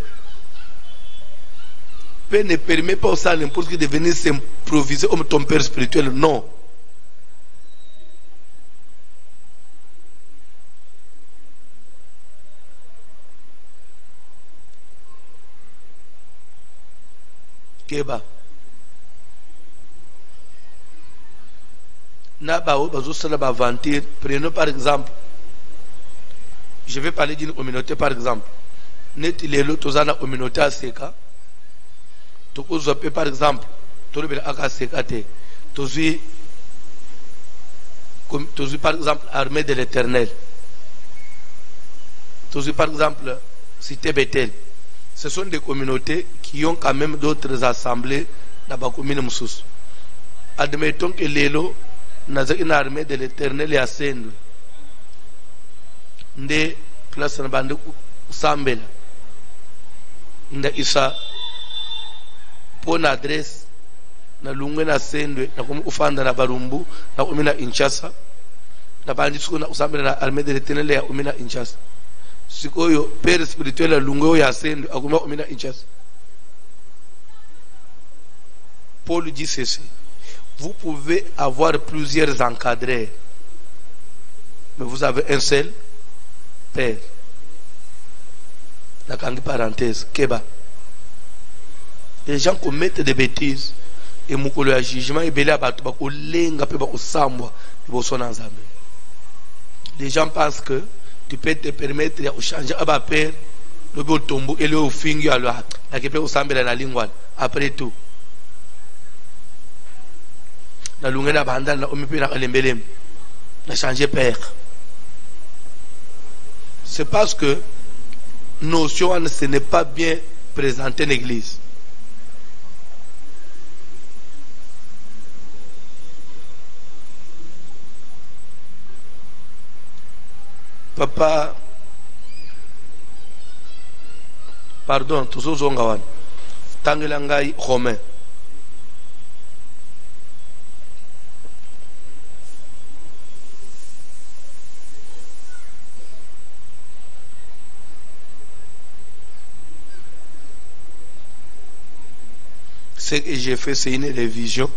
Père ne permet pas au sala n'importe qui de venir s'improviser comme ton père spirituel. Non. Keba. Prenons par exemple, je vais parler d'une communauté par exemple. Net il est l'autre dans la communauté à Seka. Par exemple, par exemple, armée de l'Éternel. Par exemple, cité Bethel. Ce sont des communautés qui ont quand même d'autres assemblées dans la commune Moussous. Admettons que l'élo n'a une armée de l'Éternel et à Sendou. Nde place na bande Sambela. Nda isa pour adresse na lungwe na Sendou na comme ufanda na Barumbu na umina Inchasa. Na bande suko na Sambela na armée de l'Éternel ya umina Inchasa. Sikoyo père spirituel la lungwe ya Sendou akuma umina Inchasa. Paul dit ceci: vous pouvez avoir plusieurs encadreurs, mais vous avez un seul père. La parenthèse, Keba. Les gens commettent des bêtises et mukolo ya jugement et belé abatu ba kolenga pe ba osambwa bo sona nzambe. Les gens pensent que tu peux te permettre de changer aba père le bo tombo et le ofingi alo la kepe osambela na lingwana après tout. Na lungena bandal na omipe na lembelem na changer père. C'est parce que notion ce n'est pas bien présenté en église. Papa, pardon, tous aux ongawan tangelangai romain. Ce que j'ai fait, c'est une révision.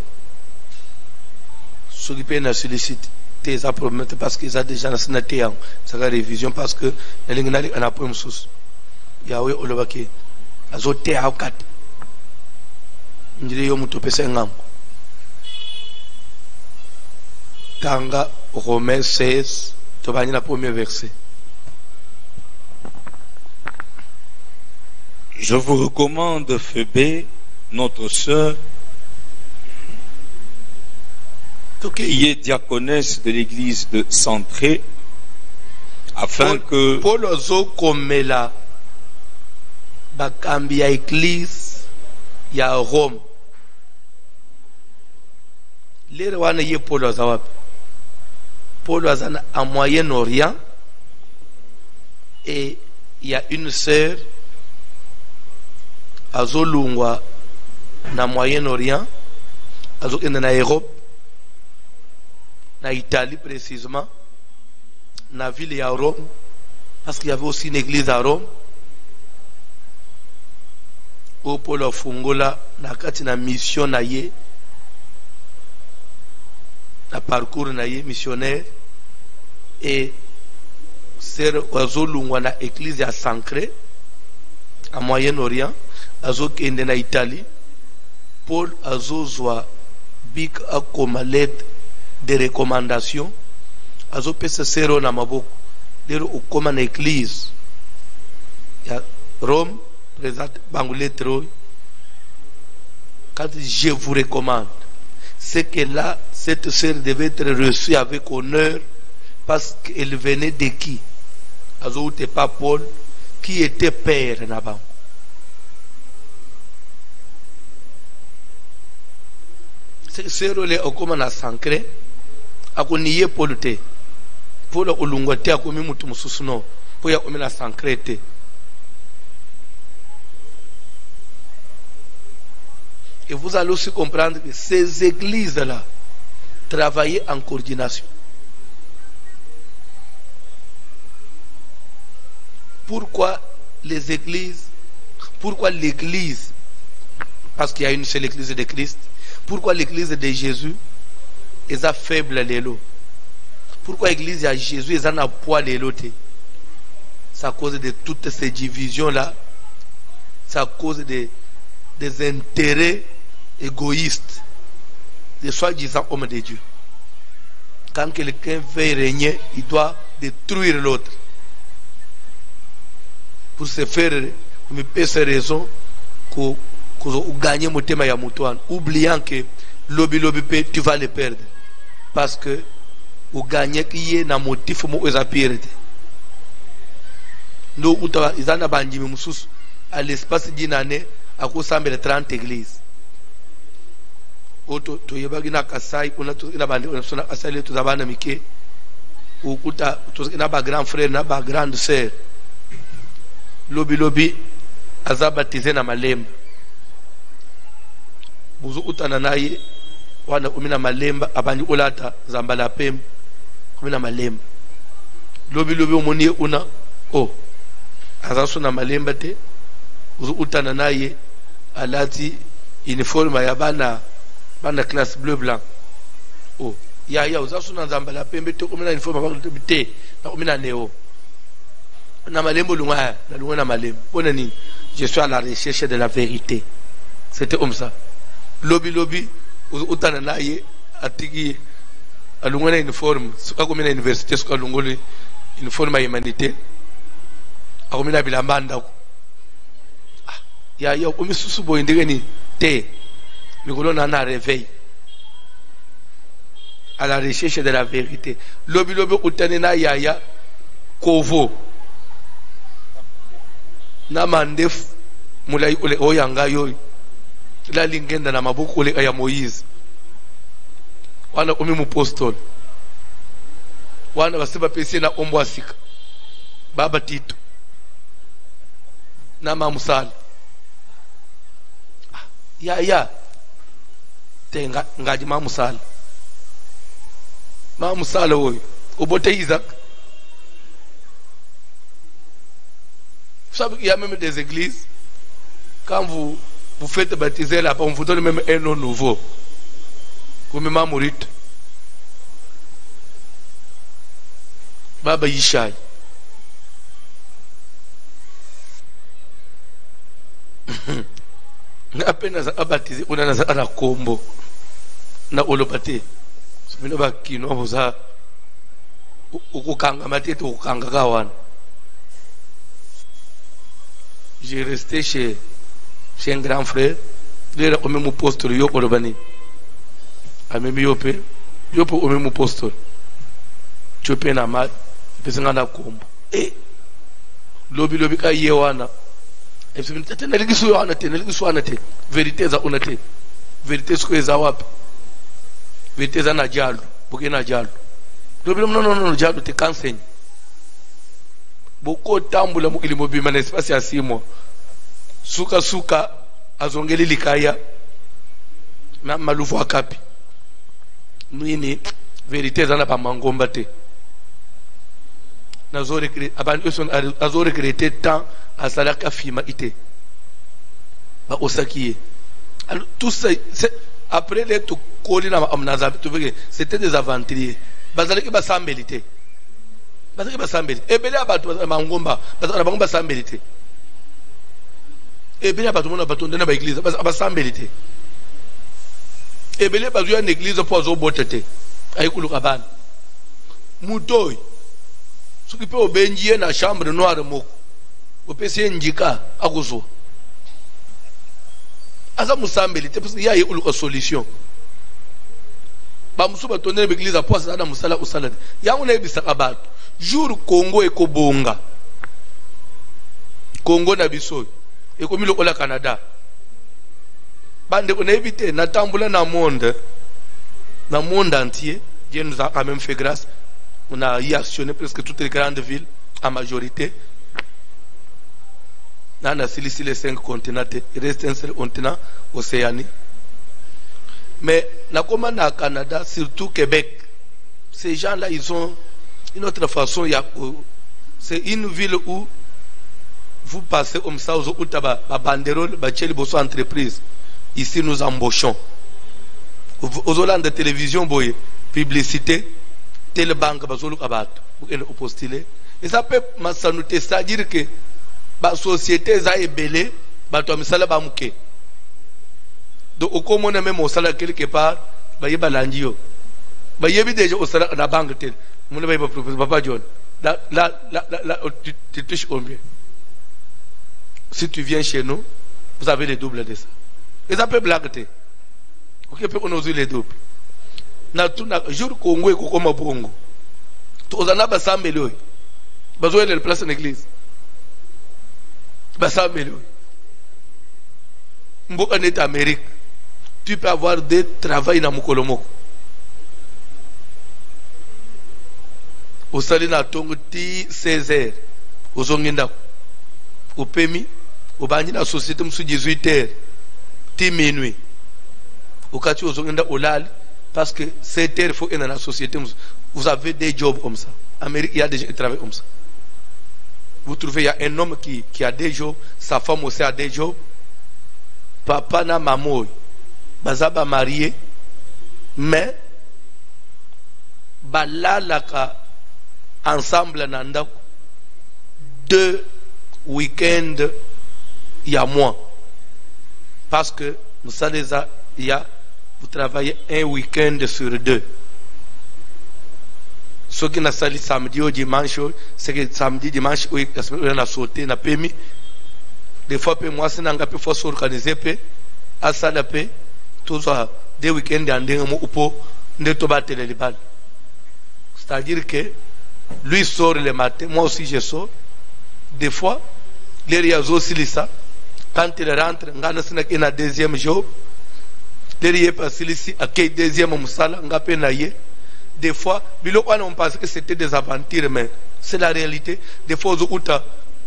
Ce qui peut nous solliciter. tes problème parce qu'ils ont déjà nationalité en sa révision parce que les gens en apprennent sous Yahweh olobaki azote hakat ndire yo muto pesa ngam tanga Romains 16 to bani la premier verset. Je vous recommande Phébé, notre sœur, qui est diaconesse de l'église de Centré, afin que Paul ozo komela bakambi ya église ya Rome. Lere wana ye Paul oza wapi? Paul oza en Moyen-Orient et il y a une sœur azolungwa na Moyen-Orient, azokende na Europe, na Italie précisément, na ville ya Rome, parce qu'il y avait aussi une église à Rome. Au Paul afungola na kati na mission na ye, na parcours na ye missionnaire, et ser azolungwa na église ya Sancré à Moyen-Orient, azokende na Italie. Paul azozwa bik akoma lettre de recommandation, azopesa sero na maboko lero ukoma na église ya Rome présente bangu lettre. Quand je vous recommande, c'est que là cette sœur devait être reçue avec honneur parce qu'elle venait de qui? Azoute pas Paul qui était père na bangu. Sero le okoma na Sancré akoniye Paul te. Paul olungwa te akomi mutu mususu no. Po ya komi na Sancré te. Et vous allez aussi comprendre que ces églises-là travaillaient en coordination. Pourquoi les églises? Pourquoi l'église? Parce qu'il y a une seule église de Christ. Pourquoi l'église de Jésus est faible l'élo? Pourquoi l'église de Jésus est en poids l'élo? C'est à cause de toutes ces divisions-là. C'est à cause des intérêts égoïstes des soi-disant hommes de Dieu. Quand quelqu'un veut régner, il doit détruire l'autre. Pour se faire, pour me payer ces raisons, pour gagner mon thème à Moutouane, oubliant que lobby tu vas le perdre. Parce que ou gagner qui est un motif pour les perdre. Nous, ils ont abandonné à l'espace d'une année à cause de 30 églises. Oto to yebagina kasai kuna to ina bande ona sona asali to zabana mike ukuta to ina ba grand frère na ba grande sœur lobi azabatize na malemba buzu utana naye wana umina malemba abandi olata zambala pem umina malemba lobi umoni una azaso na malemba te buzu utana naye alati uniforme ya bana classe bleu blanc. Ya uzasu na zambala pembe te umina uniforme ba te na umina neo na malembo lunga na malembo pona nini? Je suis à la recherche de la vérité. C'était comme ça. Lobby utana naye atigi alunga na uniforme suka komina université suka lungoli uniforme ya humanité akomina bilambanda ko ya umisusu boy ndengeni te mikolo na réveil à la recherche de la vérité. Lobby utane na yaya kovo na mandef mulai ole oyanga yoy la lingenda na mabuku ole ya Moïse wana umi mupostol wana basiba pesi na ombwasika baba Tito na mamusala ya tenga ngaji mamusala oy obote Isaac. Vous savez qu'il y a même des églises, quand vous faites baptiser là-bas, on vous donne même un nom nouveau. Comme Mamourite. baba yishai apena za abatize unana za ana kombo na olopate mina bakino abuza ukukanga matete ukukanga kawana. J'ai resté chez un grand frère, il est au même poste de Yoko Robani. A même Yope au même poste. Tu peux n'a mal, tu peux n'a combo. Et lobi ka yewana. Et c'est une tête n'eligiswanate, vérité za onate, vérité ce que za wap, vérité za na jalo, pour na jalo. Lobi non jalo te canseigne. Boko tambula mukili mobima na espace ya 6 mois. Suka azongeli likaya na malufu akapi. Mwini vérité zana pa mangomba te. Nazo regretter tant à salaka fima ite. Ba osakiye. Alors tout ça après les to koli na amnazabi tu vois c'était des aventuriers. Bazalaki ba sambelité. Bazalaki ba sambelité. Ebele abatu mangomba, bazalaki ba sambelité. Ebele abatu mona batonde na ba église, ba sambelité. Ebele bazu ya église pour zo botete. Ayikuluka bana. Mutoyi. Soki pe obenjie na chambre noire moko. Opese njika akuzo. Asa musambelité parce qu'il y a une solution. Ba musuba tonde na église pour ça na musala usala. Ya una ebisaka batu. Jour Congo ekobonga. Congo na biso. Ekomi lokola Canada. Bande on a évité na tambula na monde entier. Dieu nous a quand même fait grâce. On a y actionné presque toutes les grandes villes en majorité. On a ici les 5 continents. Il reste un seul continent, Océanie. Mais comme na Canada, surtout Québec, ces gens-là, ils ont une autre façon. C'est une ville où vous passez comme ça, où vous avez une banderole, une entreprise. Ici, nous embauchons. Aux Hollandes de télévision, publicité, telle banque, vous postuler. Et ça peut m'assanuter, c'est-à-dire que la société est belée, donc, au commun, même au salaire quelque part, il y a balandio. Il y a déjà au salaire la banque telle. Mon papa John. Là, tu touches combien? Si tu viens chez nous, vous avez les doubles de ça. Et ça peut blaguer. Ok, peut on ose les doubles. Na tout na jour Congo et Kokoma Bongo. Tu as un basambelo. Besoin de place en église. Basambelo. Mboka net Amérique. Tu peux avoir des travails dans Mukolomoko. Au salina tongo ti 16h. Au zonginda. Au PMI. Au bani la société msou 18h. Ti minuit. Au kati au zonginda au lal. Parce que 7h il faut être dans la société. Vous avez des jobs comme ça. En Amérique, il y a des gens qui travaillent comme ça. Vous trouvez, il y a un homme qui a des jobs. Sa femme aussi a des jobs. Papa na maman. Bazaba marié, mais balalaka ensemble nanda 2 week-ends il y a moins parce que nous savons vous travaillez un week-end sur 2. Ce qui n'a sali samedi ou dimanche, c'est que samedi dimanche on a sauté na permis des fois peu moi c'est n'anga peu faut s'organiser peu à ça la paix. Tous des week-ends c'est-à-dire que lui sort le matin, moi aussi je sors. Des fois, les réseaux aussi ça. Quand il rentre, il a deuxième job. Les réseaux ici à quel deuxième musala, des fois, on pense que c'était des aventures, mais c'est la réalité. Des fois,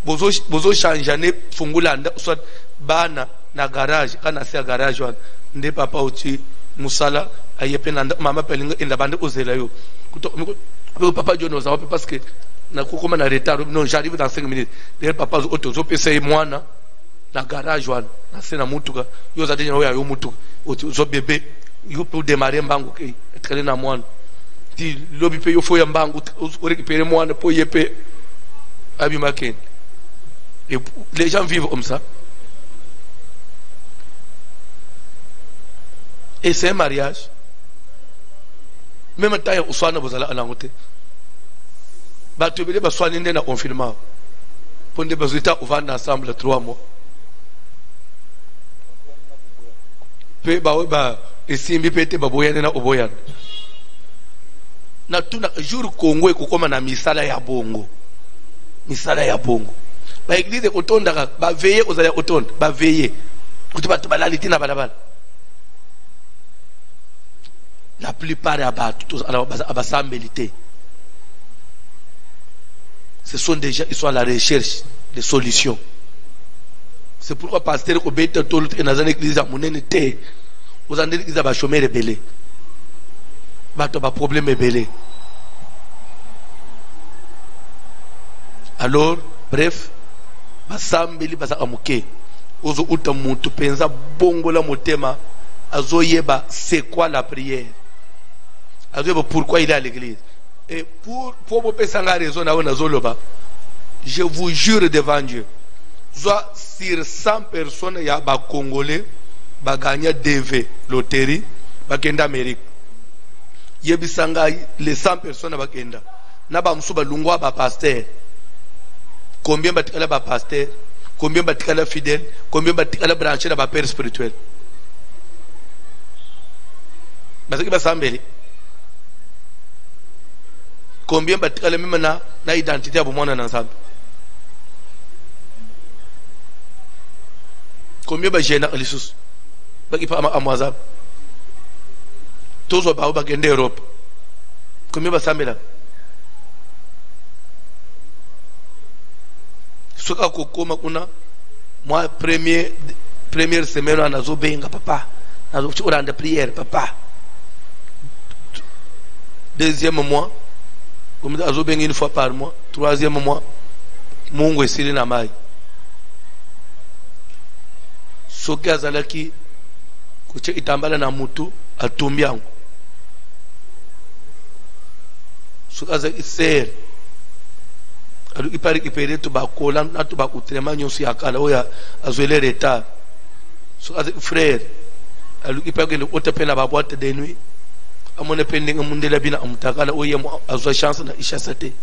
vous changez fungulanda soit bana na garage, quand c'est garage nde papa uti musala ayepe mama pelinga inda bande ozela yo papa John oza parce que na kokoma na retard non j'arrive dans 5 minutes derrière papa oto zo pesa mwana na garage wana na sena mutuka yo za denya yo mutuka oto zo bébé yo pour démarrer mbango ke etkale na mwana ti lobi pe yo fo ya mbangu o récupérer moi pour yepe abimaken. Et les gens vivent comme ça. Et c'est un mariage. Même taille uswana bozala anangote. Ba tobele ba swana ndena confinement. Pour des résultats on va ensemble 3 mois. Pe ba esimbi pete ba boyana na oboyana. Na tuna jour Congo ekokoma na misala ya bongo. Misala ya bongo. Ba église otonda ba veiller aux allez otonda, ba veiller. Kutuba to balaliti na balabala. La plupart abasambelité. Ce sont des gens qui sont à la recherche de solutions. C'est pourquoi pasteur obéit tout le temps dans une église à monenete. Vous en église à chômer rebelle. Bato ba problème rebelle. Alors, bref, basambeli basa amuke. Ozo uta muntu penza bongo la motema azoyeba c'est quoi la prière. Pourquoi il est à l'église. Et pour vous penser à raison, je vous jure devant Dieu, soit sur 100 personnes, il y a des Congolais qui gagnent DV, loterie, qui sont en Amérique. Il y a les 100 personnes qui sont en pasteur. Combien de pasteur, combien de fidèles, combien de branchés dans le père spirituel. Combien de même na identité à mon ensemble. Combien de jeunes à l'issue qui parlent à moi. Tous au bas en Europe. Combien de samedi là? Ce que moi première semaine on a zobenga papa, on a de prière papa. Deuxième mois, comme ça, une fois par mois. Troisième mois, Mungu esili na mai. Soki azalaki kuche itambala na mutu atumbi yangu. Soki azalaki ser. Alors il paraît qu'il peut tout bakola na tout bakutrema nyonso ya kala oya azwele retard. Soki azalaki frère. Alors il paraît que le otepe na ba boîte de nuit. Amone pending amundela bina amutakala oye azwa chance na ishasate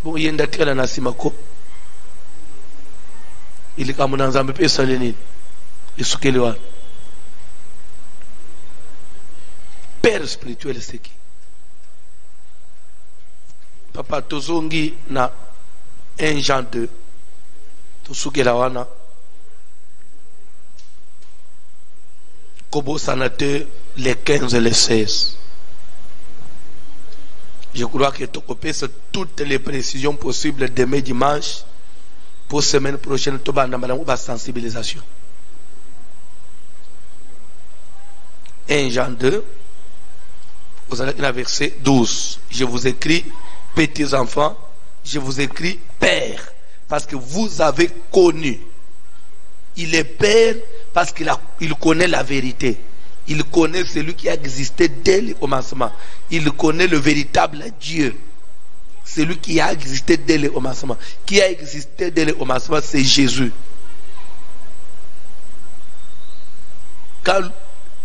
bo yenda tikala na simako ili kama na nzambe pesa lenini isukelewa père spirituel c'est qui papa tozongi na 1 Jean 2 tosukela wana kobo sanateur les 15 et les 16. Je crois que tu copies toutes les précisions possibles demain dimanche pour semaine prochaine. Tu vas avoir sensibilisation. 1 Jean 2, vous allez dans verset 12. Je vous écris, petits enfants, je vous écris père, parce que vous avez connu. Il est père parce qu'il connaît la vérité. Il connaît celui qui a existé dès le commencement. Il connaît le véritable Dieu. Celui qui a existé dès le commencement. Qui a existé dès le commencement, c'est Jésus. Quand,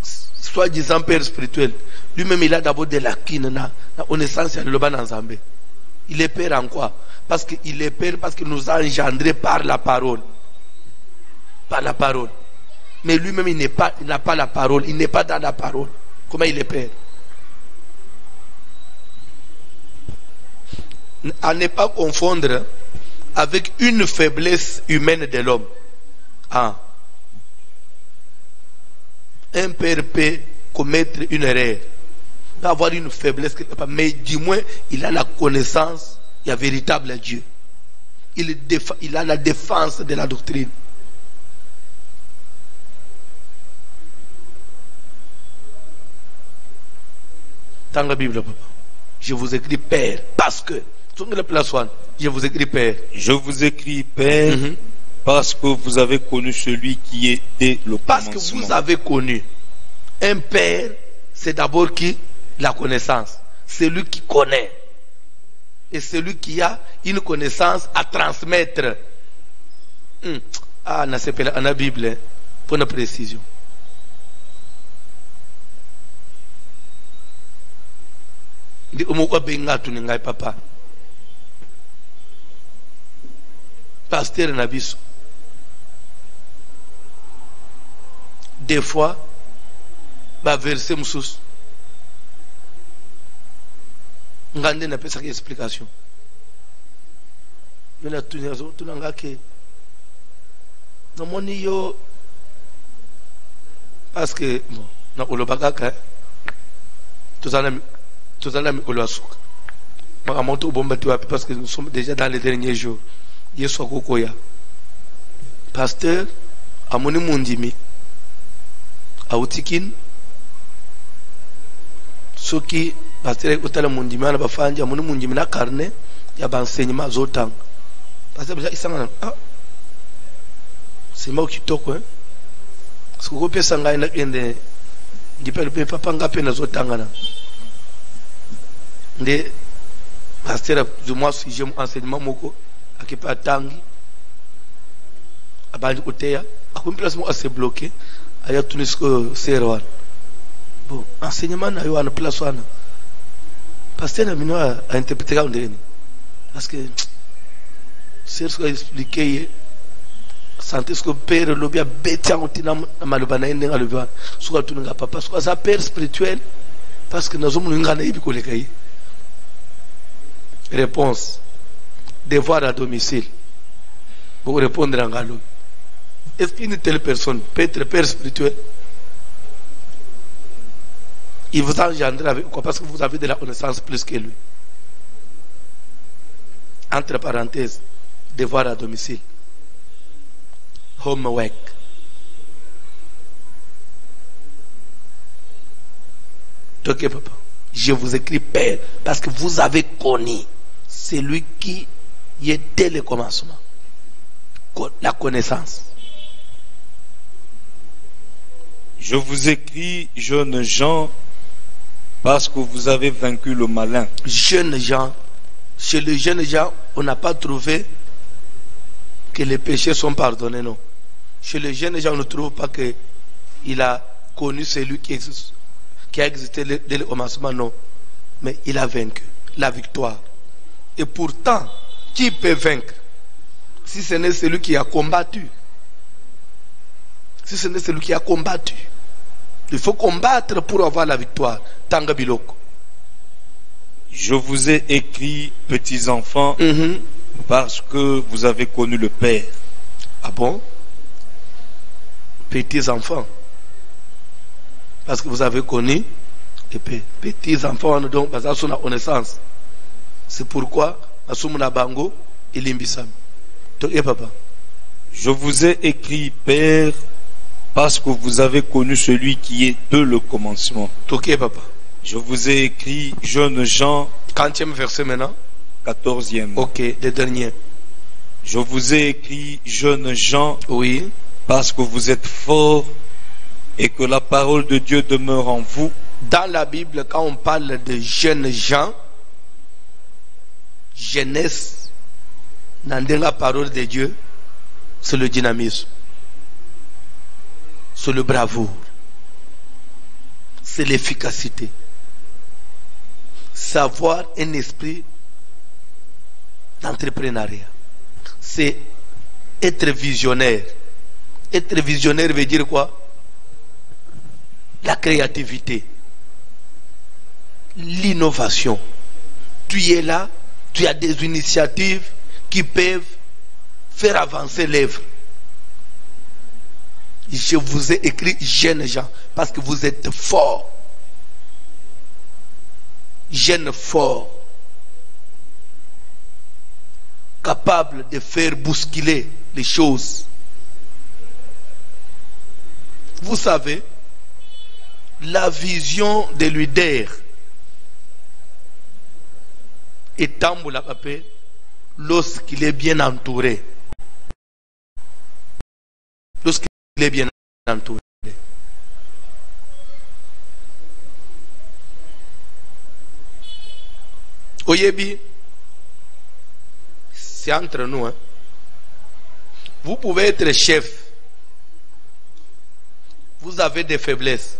soi-disant père spirituel, lui-même il a d'abord de la kinna, la connaissance de l'Oban ensemble. Il est père en quoi? Parce qu'il est père parce qu'il nous a engendrés par la parole. Par la parole. Mais lui-même, il n'a pas la parole. Il n'est pas dans la parole. Comment il est père? À ne pas confondre avec une faiblesse humaine de l'homme. Ah. Un père peut commettre une erreur. Il peut avoir une faiblesse quelque part. Mais du moins, il a la connaissance. Il y a véritable Dieu. Il a la défense de la doctrine. Dans la Bible, papa, je vous écris père parce que je vous écris père. Je vous écris père parce que vous avez connu celui qui est dès le commencement. Parce que vous avez connu un père, c'est d'abord qui? La connaissance. celui qui connaît et celui qui a une connaissance à transmettre. Ah, na sepela na Bible pour une précision. Ndi umukwa benga tu ngai papa. Pasteur na biso. Des fois ba verser mususu ngande na pesa explication. Mena tunanga ke no moni yo parce que bon na olobaka tozana mikolo asuka makamoto bomba tu parce que nous sommes déjà dans les derniers jours. Yesu akokoya pasteur amoni mundimi autikin soki pasteur utala mundimi ana bafanja amoni mundimi na carnet ya enseignement zotang pasteur déjà isanga c'est moi qui toque hein ce que pesa ngai na kende ngipele pe papa ngape na zotanga na nde pasteur du moins si j'ai enseignement moko akipa tangi abandi kuteya akumplasi mo assez bloqué aya tunisko serwan bon enseignement na yo ana place wana pasteur na mino a interpréter ka ndeni parce que c'est ce que expliquer santé ce que père lobia betia otina maloba na ndenga lobia suka tuninga papa suka sa père spirituel parce que nazo muninga na ibiko lekai. Réponse: devoir à domicile. Pour répondre en galop. Est-ce qu'une telle personne peut être père spirituel? Il vous engendre avec quoi? Parce que vous avez de la connaissance plus que lui. Entre parenthèses, devoir à domicile. Homework. Ok, papa. Je vous écris père parce que vous avez connu celui qui était le commencement. La connaissance. Je vous écris, jeunes gens, parce que vous avez vaincu le malin. Jeunes gens, chez les jeunes gens, on n'a pas trouvé que les péchés sont pardonnés, non. Chez les jeunes gens, on ne trouve pas qu'il a connu celui qui a existé dès le commencement, non. Mais il a vaincu, la victoire. Et pourtant, qui peut vaincre si ce n'est celui qui a combattu? Si ce n'est celui qui a combattu. Il faut combattre pour avoir la victoire. Tanga biloko. Je vous ai écrit, petits enfants, parce que vous avez connu le Père. Ah bon? Petits enfants. Parce que vous avez connu le Père. Petits enfants, donc, parce que la connaissance. C'est pourquoi, Asumuna Bango, il imbissam. Papa. Je vous ai écrit, Père, parce que vous avez connu celui qui est de le commencement. Ok, papa. Je vous ai écrit, jeunes gens. 40e verset maintenant. 14e. Ok, le dernier. Je vous ai écrit, jeunes gens. Oui. Parce que vous êtes forts et que la parole de Dieu demeure en vous. Dans la Bible, quand on parle de jeunes gens, jeunesse, dans la parole de Dieu, c'est le dynamisme. C'est le bravoure. C'est l'efficacité. Savoir un esprit d'entrepreneuriat. C'est être visionnaire. Être visionnaire veut dire quoi? La créativité. L'innovation. Tu es là, tu as des initiatives qui peuvent faire avancer l'œuvre. Je vous ai écrit jeunes gens parce que vous êtes forts. Jeunes forts. Capables de faire bousculer les choses. Vous savez, la vision de leader est ambulapapé lorsqu'il est bien entouré. Lorsqu'il est bien entouré. Oyebi, c'est entre nous. Hein. Vous pouvez être chef. Vous avez des faiblesses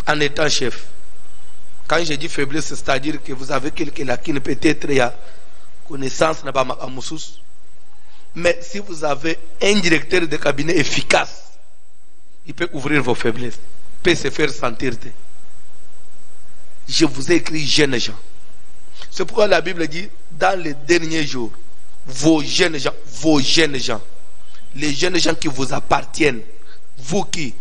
en étant chef. Quand je dis faiblesse, c'est-à-dire que vous avez quelqu'un qui peut-être a connaissance n'a pas à Moussous. Mais si vous avez un directeur de cabinet efficace, il peut ouvrir vos faiblesses, peut se faire sentir. Je vous ai écrit jeunes gens. C'est pourquoi la Bible dit, dans les derniers jours, vos jeunes gens, les jeunes gens qui vous appartiennent, vous qui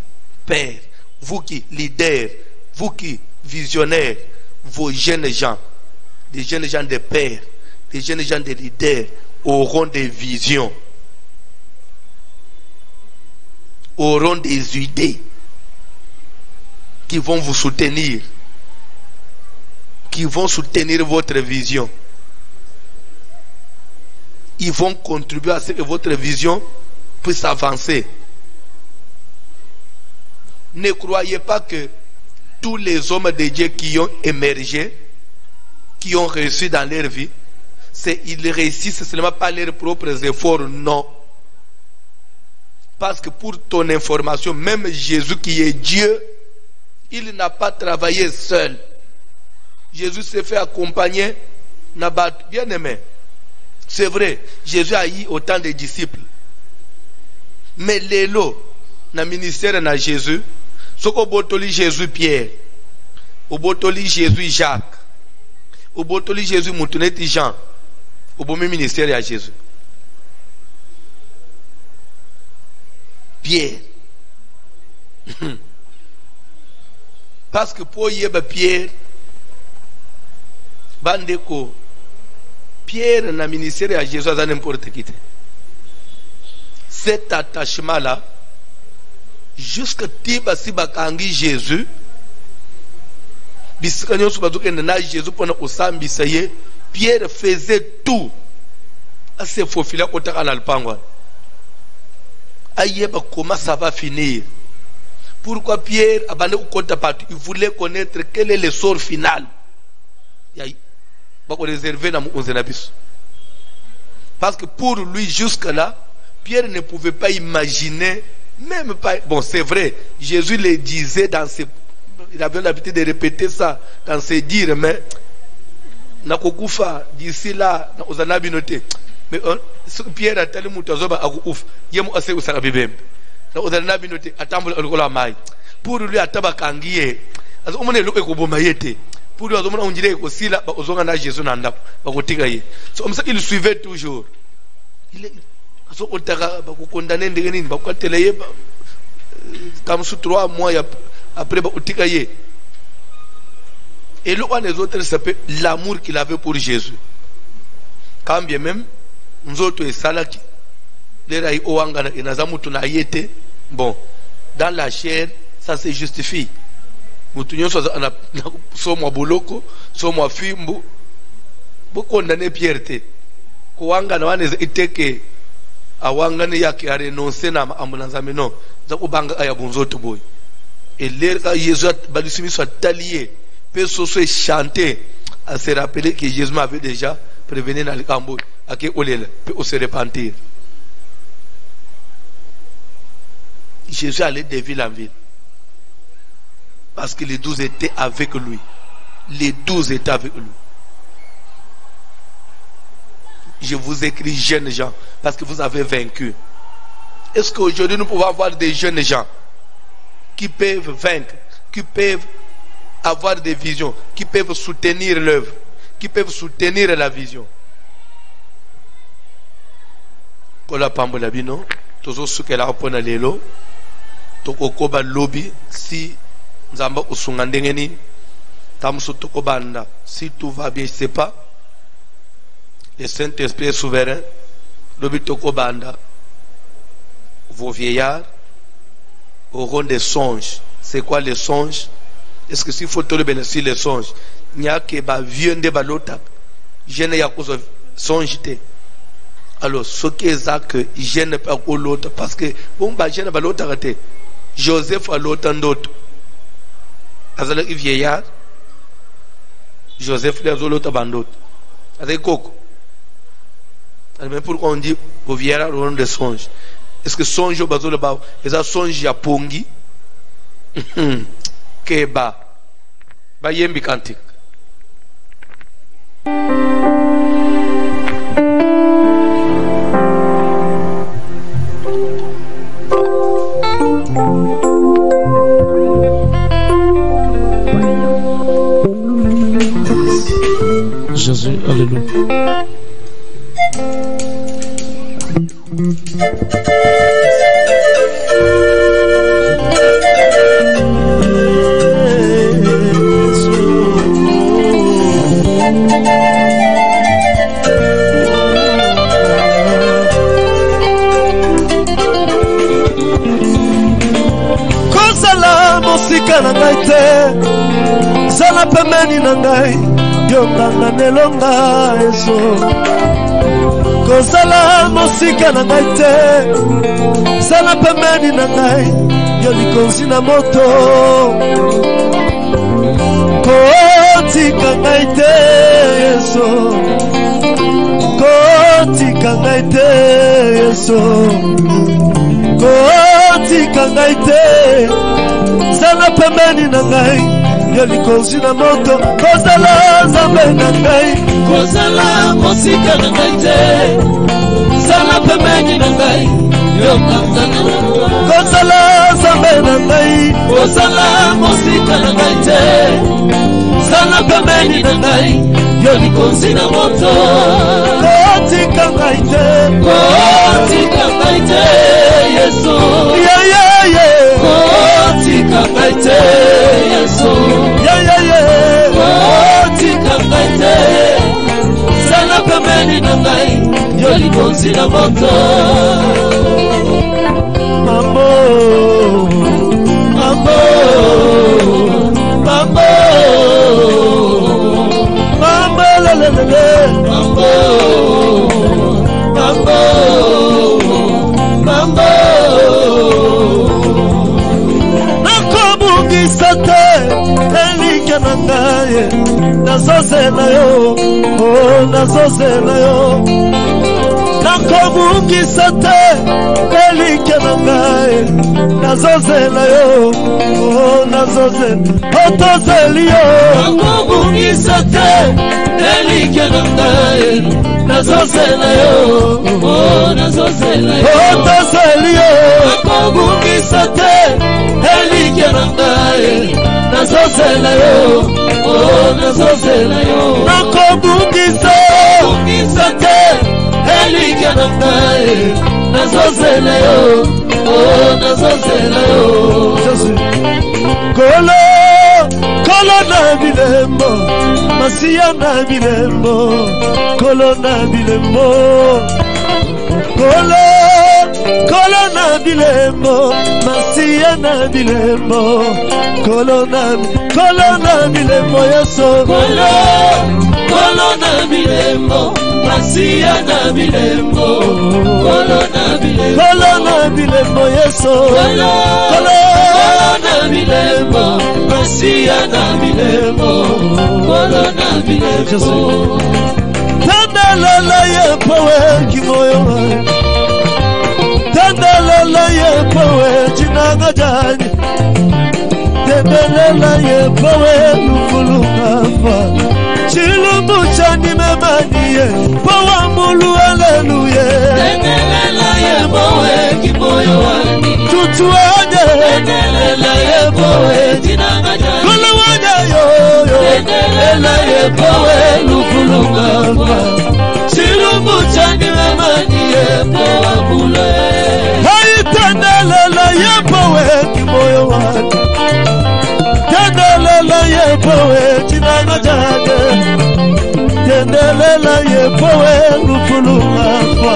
pères, vous qui leaders, vous qui visionnaires, vos jeunes gens, des jeunes gens de pères, des jeunes gens de leaders auront des visions, auront des idées qui vont vous soutenir, qui vont soutenir votre vision. Ils vont contribuer à ce que votre vision puisse avancer. Ne croyez pas que tous les hommes de Dieu qui ont émergé, qui ont réussi dans leur vie, ils réussissent seulement par leurs propres efforts, non. Parce que pour ton information, même Jésus qui est Dieu, il n'a pas travaillé seul. Jésus s'est fait accompagner, bien aimé. C'est vrai, Jésus a eu autant de disciples. Mais l'élo, dans le ministère de Jésus, ce qu'on botoli Jésus Pierre, au botoli Jésus Jacques, au botoli Jésus Moutoneti Jean, au bon ministère à Jésus. Pierre. Parce que pour yeba Pierre, bandeko, Pierre dans le ministère à Jésus a n'importe qui. Cet attachement-là, jusqu'à Tiba Sibakangi Jésus, Pierre faisait tout à se faufiler au Taranalpangwa. Aïeba, comment ça va finir? Pourquoi Pierre a bandé au Kotapatu? Il voulait connaître quel est le sort final. Parce que pour lui, jusque-là, Pierre ne pouvait pas imaginer, même pas. Bon, c'est vrai, Jésus le disait dans ses. Il avait l'habitude de répéter ça dans ses dires, mais. Nakokufa, d'ici là, aux anabinotés. Mais Pierre a tellement de choses à ouf. Il y a assez où ça va bien. Aux anabinotés, à Tamboul al-Golamai. Pour lui, à Tabakangié. As on est le Kobomayete. Pour lui, on dirait aussi là, aux Ongana Jésus Nanda, Bagotigaye. Comme ça, il suivait toujours. Il est. Condamné de Génin, comme sous 3 mois après Bagotigaye. Et l'un des autres s'appelle l'amour qu'il avait pour Jésus. Quand bien même, nous autres et Salaki, les raïs Oangana et Nazamutuna Yete, bon, dans la chair, ça se justifie. Moutunyo sommes boloko, sommes fimbo, beaucoup condamné Pierre. Kouangana wane était que Awangane yaki a renoncé na amunazameno, Zabanga ayabunzoto boy. Et l'air Jésus Balusimi soit allié. Peut se chanter à se rappeler que Jésus m'avait déjà prévenu dans le Cambo, à que Olela peut se repentir. Jésus allait de ville en ville. Parce que les 12 étaient avec lui. Les 12 étaient avec lui. Je vous écris jeunes gens, parce que vous avez vaincu. Est-ce qu'aujourd'hui nous pouvons avoir des jeunes gens qui peuvent vaincre, qui peuvent avoir des visions, qui peuvent soutenir l'œuvre, qui peuvent soutenir la vision? Kola pambola bino, tozo sukela apona lelo, toko koba lobby si nzamba usunga ndengeni, tamso toko banda, si tout va bien, je sais pas, le Saint-Esprit est souverain, lobby toko banda, vos vieillards auront des songes. C'est quoi les songes? Est-ce que s'il faut te le bénéficier les songes, il n'y a que ba vieux de balota, je n'ai pas songe. Alors, ce qui est ça que je n'ai pas l'autre, parce que bon, bah, je n'ai pas l'autre arrêté. Joseph a l'autre d'autres. Azala vieillard, Joseph les autres bandotes. Avec Coco. Mais pourquoi on dit au vieillard au nom de songe? Est-ce que songe au bateau de bas? Est-ce que songe à Pongi? Keba. Ba yembi kantik. Jésus, alléluia. Kozala mosika na ngai te, zala pembeni na ngai, yonganga nelonga eso. Kozala mosika na ngai te, zala pembeni na ngai, yo likonzi na moto. Kotika ngai te eso, kotika ngai te eso, kotika ngai te, zala pembeni na ngai, yo likonzi na moto. Kozala nzambe na ngai, kozala mosika na ngai te, zala pembeni na ngai, yo kanza na moto. Kozala nzambe na ngai, kozala mosika na ngai te, zala pembeni na ngai, yo likonzi na moto. Kotika ngai te, kotika ngai te, Yesu. Yeah, yeah, yeah. Kotika ngai te, Yesu. Yeah, yeah, yeah. Kotika ngai te, zala pembeni na ngai, yo likonzi na moto. Mambo, mambo, mambo, mambo, lelelele, mambo, mambo, mambo. Nakobungisa te elike na ngai, nazozela yo, oh nazozela yo. Nakobungisa te elike na ngai, nazozela yo, oh nazozela, otozeli yo. Nakobungisa te elike na ngai, nazozela yo, oh nazozela yo, otozeli yo. Nakobungisa te elike na ngai, nazozela yo, oh nazozela yo. Nakobungisa te elike na ngai, nazozela yo, oh nazozela yo. Kolo, kolo na bilembo, masiya na bilembo, kolo na bilembo. Kolo, kolo na bilembo, masiya na bilembo, kolo na bilembo Yesu. Kolo, kolo na bilembo, masiya na bilembo, kolo na bilembo Yesu. Kolo, kolo na bilembo, masiya na bilembo, kolo na bilembo. Tandalela yepowe kimoyo, tandalela yepowe chinanga jani, tandalela yepowe lufulukafa, chilumbu chani memaniye, powa mulu aleluye. Tandalela yepowe kimoyo wani, tutuade, tandalela yepowe chinanga jani, kuluwade yo yo, tandalela yepowe lufulukafa, chilumbu chani memaniye, powa mulu. Hai tandalela yepowe kimoyo wani, tandalela yepowe chinanga jani, tandalela yepowe lufulukafa,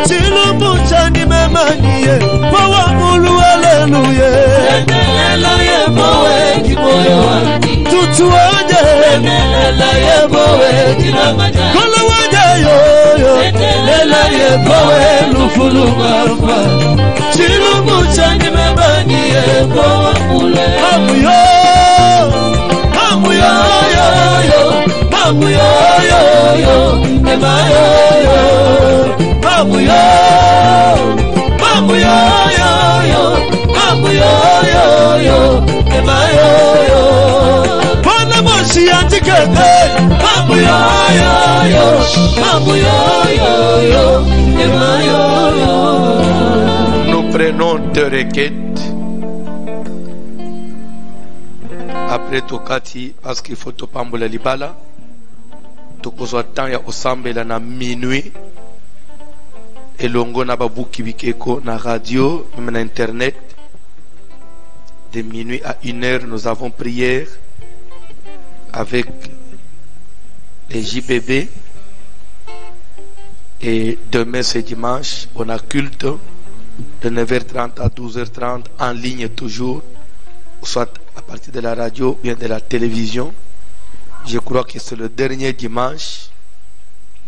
chilumbu chani memaniye, powa mulu aleluye. Tandalela yepowe kimoyo wani, tutuade, tandalela yepowe chinanga jani, kuluwade yo yo, tandalela yepowe lufulukafa, chilumbu chani memaniye, powa mulu. Amuyo, amuyo yo yo, Nous prenons deux requêtes. Après Tokati, parce qu'il faut Topambola Libala, Tokozwa temps ya osambela na minuit, et longo na babuki bikeko na radio, même na internet. De minuit à 1h, nous avons prière avec les JBB. Et demain, c'est dimanche, on a culte de 9h30 à 12h30 en ligne toujours, soit à partir de la radio ou bien de la télévision. Je crois que c'est le dernier dimanche,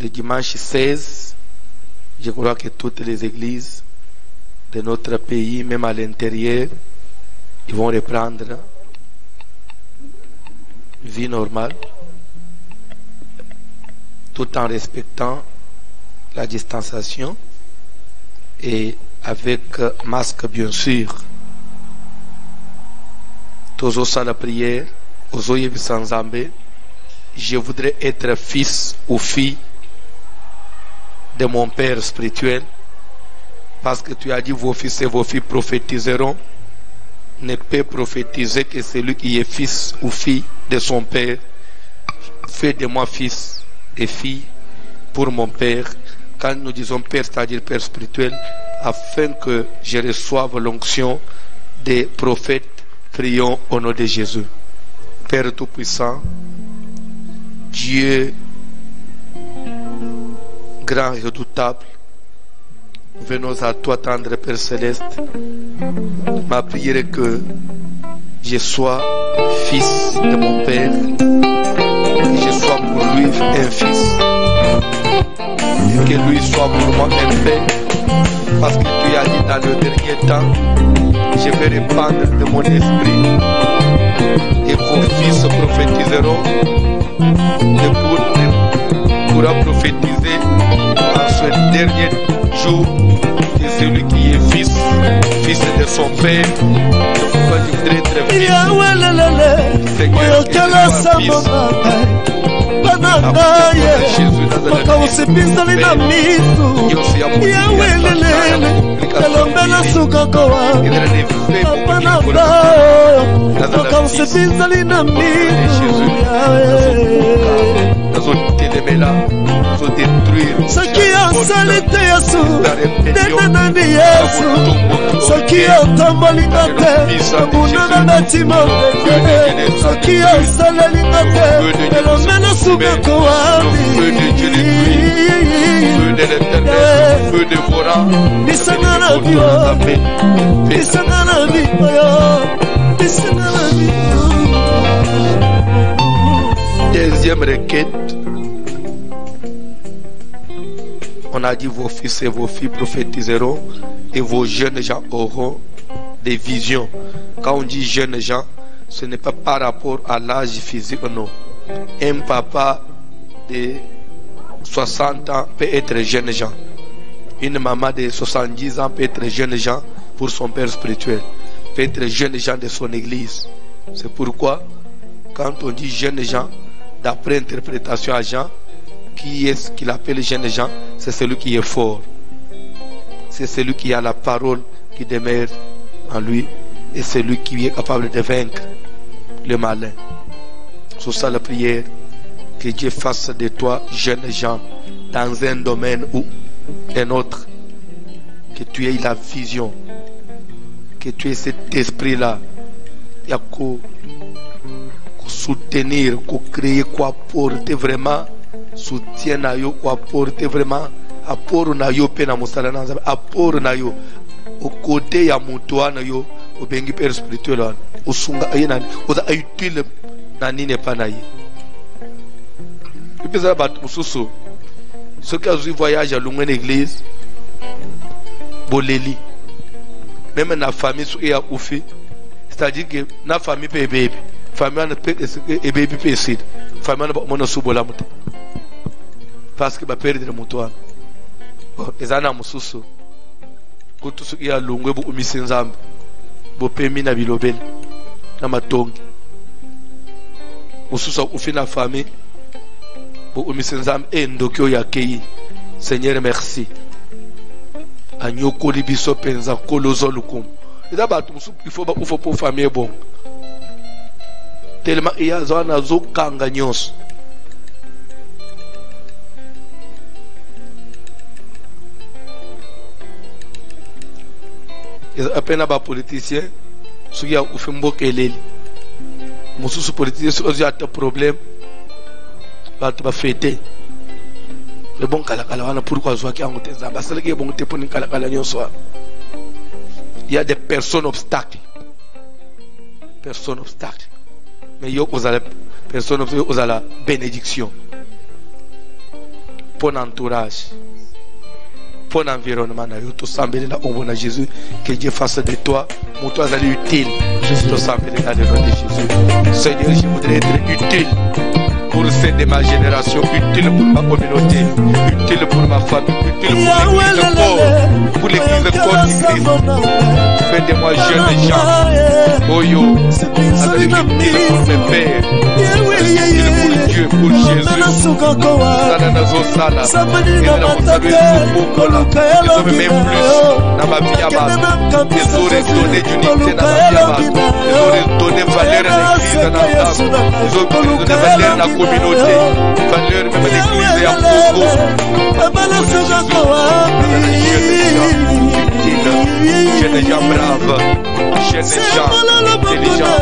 le dimanche 16. Je crois que toutes les églises de notre pays, même à l'intérieur, ils vont reprendre vie normale, tout en respectant la distanciation et avec masque bien sûr. Tozo sa la prière, ozo yevi sanzambe. Je voudrais être fils ou fille de mon père spirituel, parce que tu as dit vos fils et vos filles prophétiseront. Ne peut prophétiser que celui qui est fils ou fille de son père. Fais de moi fils et fille pour mon père. Quand nous disons père, c'est-à-dire père spirituel, afin que je reçoive l'onction des prophètes, prions au nom de Jésus. Père Tout-Puissant, Dieu grand et redoutable, venons à toi, tendre Père Céleste. Ma prière est que je sois fils de mon Père, que je sois pour lui un fils, que lui soit pour moi un Père, parce que tu as dit dans le dernier temps, je vais répandre de mon esprit, et vos fils prophétiseront, et pourra prophétiser en ce dernier jour que celui qui est fils de son père. Pourquoi je voudrais être fils? Seigneur, que je sois fils. Deuxième requête, on a dit vos fils et vos filles prophétiseront et vos jeunes gens auront des visions. Quand on dit jeunes gens, ce n'est pas par rapport à l'âge physique, non. Un papa de 60 ans peut être jeune gens. Une maman de 70 ans peut être jeune gens pour son père spirituel, peut être jeune gens de son église. C'est pourquoi, quand on dit jeunes gens, d'après interprétation à Jean, qui est ce qu'il appelle jeune gens? C'est celui qui est fort. C'est celui qui a la parole qui demeure en lui et celui qui est capable de vaincre le malin. C'est ça la prière, que Dieu fasse de toi jeune gens dans un domaine ou un autre, que tu aies la vision, que tu aies cet esprit-là, il y a qu'à soutenir, qu'à créer, qu'à apporter vraiment soutien à yo, qu'à apporter vraiment apport na yo pe na musala na nzambe, apport na yo au côté ya mutu na yo au bengi père spirituel usunga ayena oza utile na nini pa na ye ipeza ba mususu ceux qui ont voyage à longue église boleli même na famille sou ya oufi, c'est-à-dire que na famille pe bébé famille na pe e bébé pe sid famille na mona subola mutu parce que ba perdre mutuana ezana mususu kutusu ya lungwe bu umisenzambe bo pemi na bilobele na matongi mususu ufina famille bo umisenzambe endokyo yakei. Seigneur merci anyoko libiso penza kolozo lukum ida batu musu il faut pour famille bon tellement il y a zona zo kanga nyos apena ba politicien suya ufimbo kelele musu politicien so ya ta problème batu ba fêter le bon kalakala wana pourquoi zo ki angote zamba sele ke bon te pour kalakala nyonso. Il y a des personnes obstacles. Mais yo osala personne obstacle osala bénédiction. Pour l'entourage. Pour l'environnement na yo to sambele na ombo na Jésus que Dieu fasse de toi mon toi allez utile. To sambele na le nom de Jésus. Seigneur, je voudrais être utile pour ceux de ma génération, utile pour ma communauté, utile pour ma famille, utile pour l'église corps du Christ. Fais de moi jeune gens, Oyo, avec utile pour mes pères, utile pour Dieu, pour Jésus. Sananazo Sala, et dans mon salut, ils ont même plus dans ma vie à base. Ils auraient donné d'unité dans ma vie à base. Ils auraient donné valeur à l'église dans la table. Ils ont donné valeur à la communauté, valeur même à l'église et à Congo. J'ai des gens braves, j'ai des gens intelligents,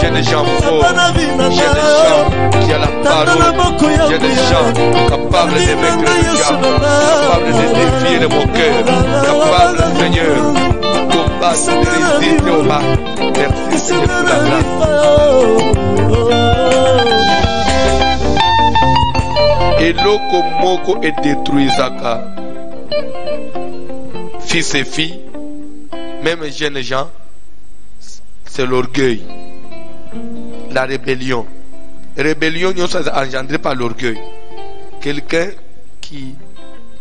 j'ai des gens forts, j'ai des gens qui ont la parole, j'ai des gens capables de vaincre le diable, capables de défier mon cœur, capables, Seigneur, de combattre, de résister au mal. Merci Seigneur pour la grâce. Et l'oko moko est détruit Zaka. Fils et filles, même jeunes gens, c'est l'orgueil, la rébellion. Rébellion, c'est engendré par l'orgueil. Quelqu'un qui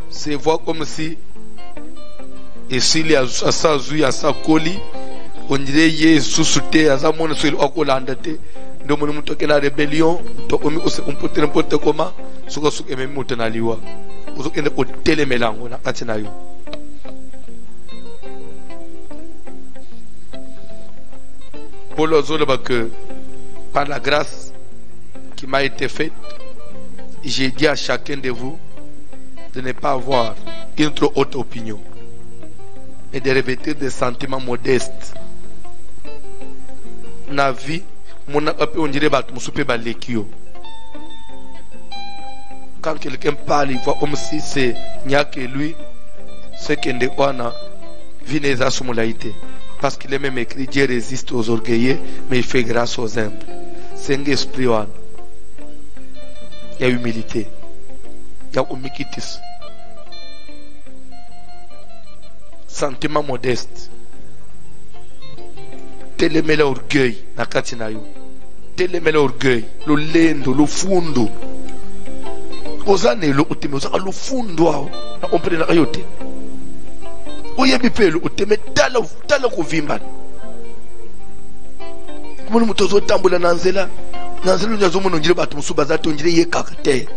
se voit comme si, et s'il y a sa zouille, à sa colis, on dirait qu'il est sous-souté, à sa monnaie, sur l'ocolandate. Donc, on a la rébellion, on peut n'importe comment, ce que c'est même maintenant liwa. On a un télémélang, on a un pour le que par la grâce qui m'a été faite, j'ai dit à chacun de vous de ne pas avoir une trop haute opinion et de revêtir des sentiments modestes. Na vie, on dirait quand quelqu'un parle, il voit comme si c'est n'y a que lui, c'est qu'il ne voit pas vie soumulaïté. Parce qu'il est même écrit, Dieu résiste aux orgueilleux, mais il fait grâce aux humbles. C'est un esprit. Il y a humilité. Il y a humikitis. Sentiment modeste. Tel est l'orgueil. Tel est l'orgueil. Le lendo, le fundo. Ozane le utime, ozane le fundo. On peut le ayote. Oyebi pelo uteme tala kuvimba kumuni mutozo tambula nanzela nyazo muno njire batu musuba zato njire ye kakate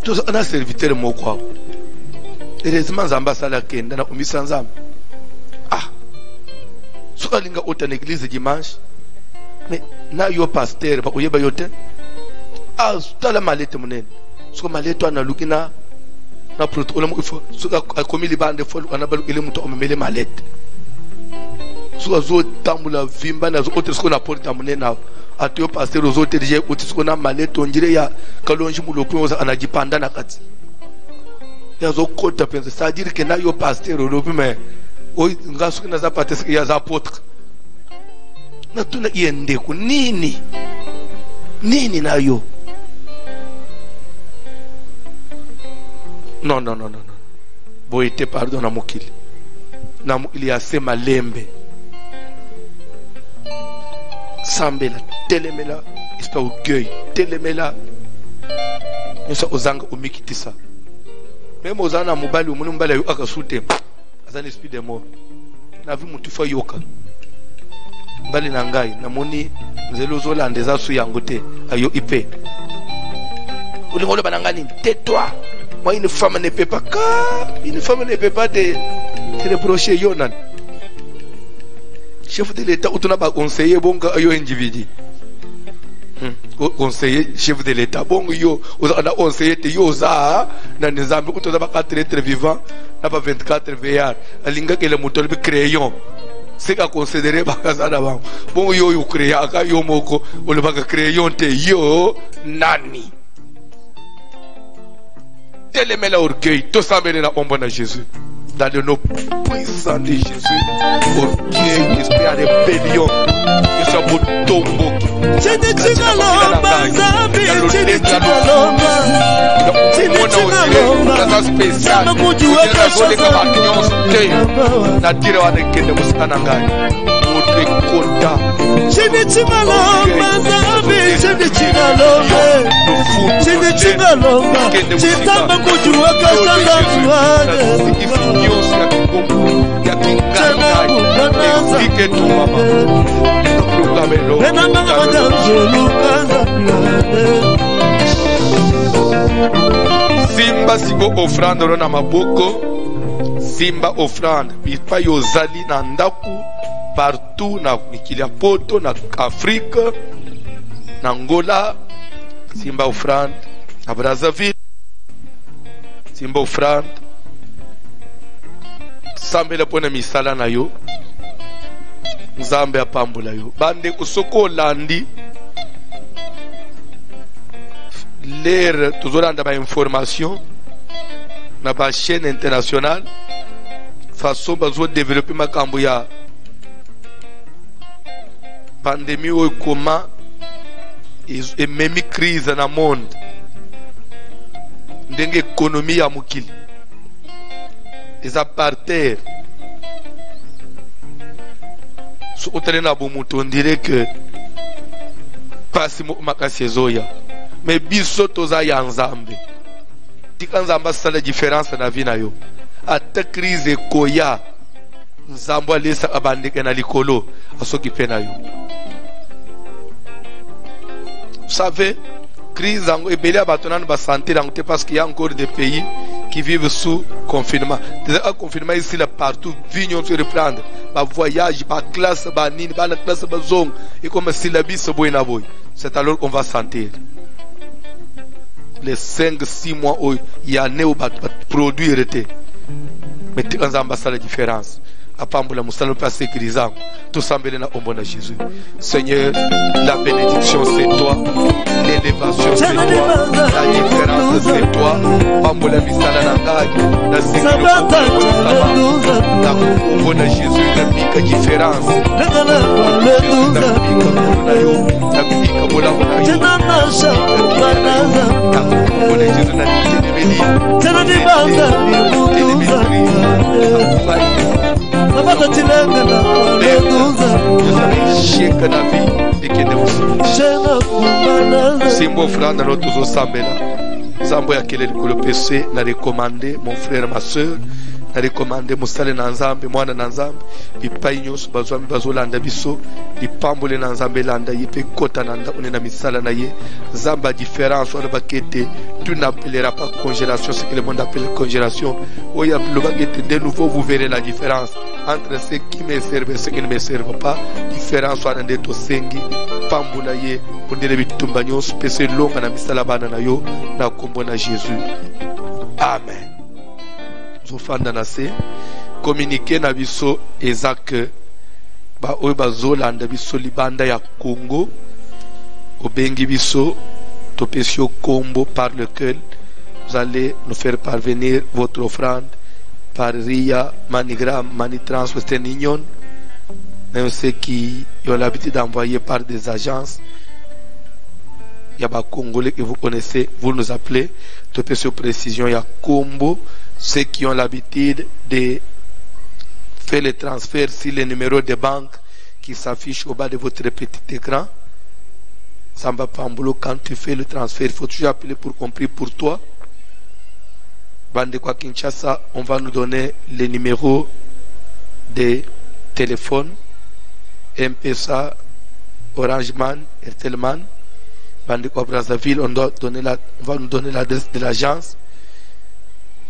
tozo ana serviteur moko heureusement zamba sala kenda na umisa nzamba soka linga ota na église dimanche. Mais na yo pasteur ba oyeba yote tala malete munene so malete ana lukina na protocole mo ifo so ka komi libande fo ana balu ile muto omemele malete so zo tambula vimba na zo otre so na porta munene na atyo pasteur zo te je uti so na malete onjire ya kalonji mulopo oza anajipanda na kati ya zo kota penza ça dire que na yo pasteur lobi mais oyi ngasu na za patese ya za apôtre na tuna iende ku nini nayo non boite pardon na mokili na mokili ya se malembe. Sambela telemela ispa orgueil telemela nyonso ozanga omikitisa. Même ozana mobali omoni mobali ayo akasute azana esprit de mort. Na vi mutu fa yoka mbali na ngai namoni nzelo zolanda eza su yango te ayo ipe. Olingolo banangani tais-toi. Moi une femme ne peut pas te reprocher yonan. Chef de l'État, ou tu n'as pas conseillé, bon, yo individu. Conseiller, chef de l'État, bon, yo, on a conseillé, yo, ça, dans les amis, où tu n'as pas 4 êtres vivants, n'a pas 24 veillards. A l'inga que le moteur de crayon. C'est qu'à considérer, bah, ça d'avant. Bon, yo, crayon, yo, moko, ou le bac crayon, te, yo, nani. Tel est la orgueil, tout ça, mais la ombre de Jésus. Dans le nom puissant de Jésus, orgueil, esprit à rébellion, que ça vous tombe. Simba sibo offrande na maboko. Simba offrande bipa yozali na ndaku partout na mikili ya poto na Afrique na Angola. Simba offrande na Brazzaville. Simba offrande sambela pona misala na yo Nzambe apambula yo bande kusoko landi l'air tozolanda ba information na ba chaîne internationale façon bazo développer makambo ya pandémie ou comment et même crise na monde ndenge économie ya mukili eza par terre. So otelena bomuto on dirait que pasi mo makasi ezoya mais biso toza ya Nzambe tika Nzambe asala différence na vie na yo ata crise koya Nzambe alesa abandeke na likolo asoki pe na yo. Vous savez crise en ebele abatonana ba santé langote parce qu'il y a encore des pays qui vivent sous confinement. Un confinement ici là partout, vignon se reprendre, ba voyage, ba classe, ba nini, ba la classe ba zone et comme si la bise boy na boy. C'est alors qu'on va sentir. Les 5-6 mois où il y a né ou ba produit arrêté. Mais tu as ambassade la différence. Apambula musalo pas sécurisant tout semble na ombo na Jésus. Seigneur, la bénédiction c'est toi, l'élévation c'est toi, la différence c'est toi. Pambula misala na ngai na sécurité na ombo na Jésus na bika différence. Na yo na bika bola na yo. Na ombo na Jésus na téléméli. Simbo offrande na tozo sambela Nzambo ya kelele kulo pese na recommander mon frère ma soeur na recommander musale na Nzambe mwana na Nzambe bipai nyonso bazwami bazolanda biso lipambole na Nzambe landa yepe kota na ndako na misala na ye Nzamba différence wala bakete tu n'appelleras pas congélation ce que le monde appelle congélation oya le bakete de nouveau vous verrez la différence entre ceux qui me servent et ceux qui ne me servent pas différence wala ndeto sengi pambula ye ondele bitumba nyonso pese longa na misala bana na yo na kombo na Jésus. Amen. Zofanda na se communiquer na biso ezak ba oyo bazolanda biso libanda ya Congo obengi biso topesio kombo par lequel vous allez nous faire parvenir votre offrande par RIA, Manigram, Manitrans, Western Union, même ceux qui ont l'habitude d'envoyer par des agences. Il y a des Congolais que vous connaissez, vous nous appelez, topesio précision, il y a Combo, ceux qui ont l'habitude de fait le transfert sur le numéro de banque qui s'affiche au bas de votre petit écran. Samba Pambulo, quand tu fais le transfert, il faut toujours appeler pour compris pour toi. Bandekwa Kinshasa, on va nous donner les numéros de téléphone, M-Pesa, Orangeman, Airtelman. Bandekwa Brazzaville, on va nous donner l'adresse de l'agence.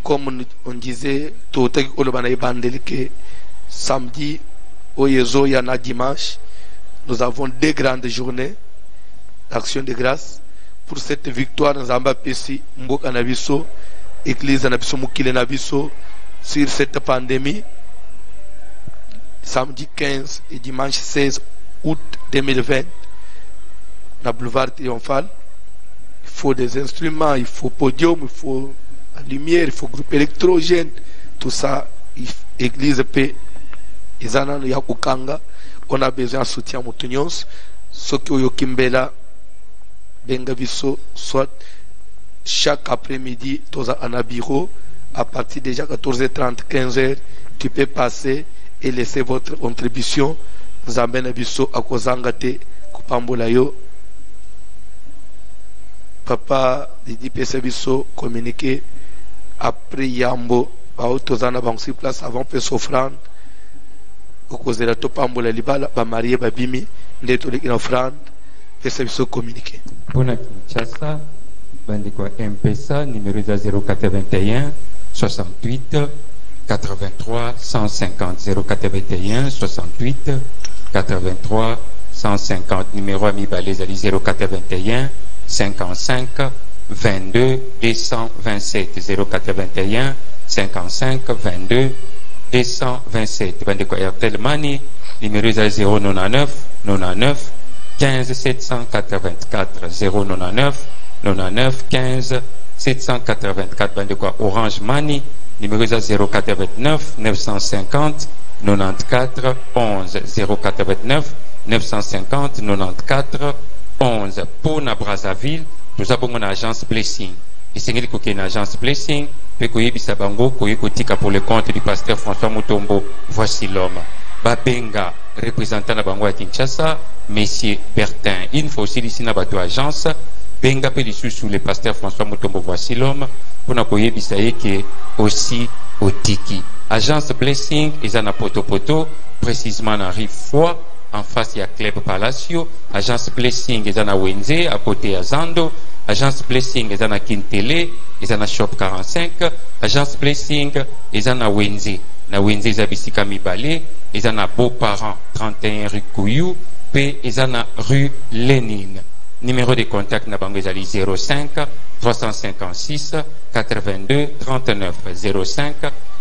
Comme on disait, tout que samedi, au Yezo, il y en a dimanche. Nous avons 2 grandes journées d'action de grâce. Pour cette victoire, nous avons apprécié Mboka Nabiso, Église Nabiso Mukile Nabiso, sur cette pandémie. Samedi 15 et dimanche 16 août 2020, la boulevard triomphal. Il faut des instruments, il faut podium, il faut la lumière, il faut groupe électrogène, tout ça, église paix, on a besoin de soutien moutunions, ce que yo kimbela, bengaviso, soit chaque après-midi, toza en bureau, à partir déjà 14h30, 15h, tu peux passer et laisser votre contribution, Zambena biso akozangate, kupambola yo, papa, Didi Pese biso, communiquer, après Yambo, Baotozana Bansi place avant peu s'offrande, au cause de la topambola libala, ba marié babimi, ndetoli in offrande, Pese biso communiquer. Pour Kinshasa, bandikwa M-Pesa, numéro 081 68 83 150 081 68 83 150 numéro ami balezali 081 55 22 227 081 55 22 227 bandeko Airtel Money numéro 099 99 15 784 099 99 15 784 bandeko Orange Money numéro 089 950 94 11 089 950 94 11 pour na Brazzaville. Nous avons une agence Blessing. Et c'est une agence Blessing. Puis koyebisa bango koyikotika pour le compte du pasteur François Mutombo. Voici l'homme. Babenga, représentant de bango à Kinshasa, Monsieur Bertin. Il faut aussi ici na bateau agence. Benga pe sous le pasteur François Mutombo. Voici l'homme. Pour na koyebisa yeke aussi au Tiki. Agence Blessing, ils en a poto, précisément dans Rive Foy. En face, il y a Club Palacio. Agence Blessing, ils en a Wenze, à côté à Zando. Agence Blessing, ils en a Kintele, ils en a Shop 45. Agence Blessing, ils en a Wenze. Na Wenze, ils ont Mibale. Ils en a Beaux-Parents, 31 rue Kouyou. Puis, ils en a rue Lénine. Numéro de contact, na bango, ils ont 05 356 82 39. 05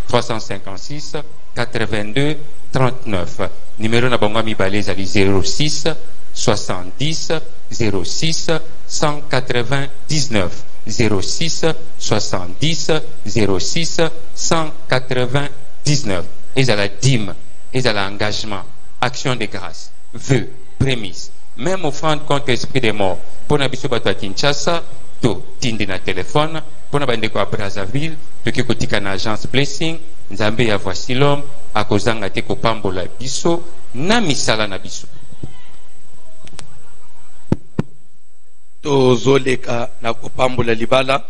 356 82 39. Numéro na bango mibale zali 06 70 06 199 06 70 06 199. Et à la dîme, et à l'engagement, action de grâce, vœux, prémices, même offrande contre l'esprit des morts. Pour n'abisso bato à Kinshasa, to tindi na téléphone, pour n'abandeko à Brazzaville, to kikotika na agence Blessing, Nzambe ya voici l'homme, à kozanga te kopambola biso, na misala na biso. Tozoleka na kopambola libala.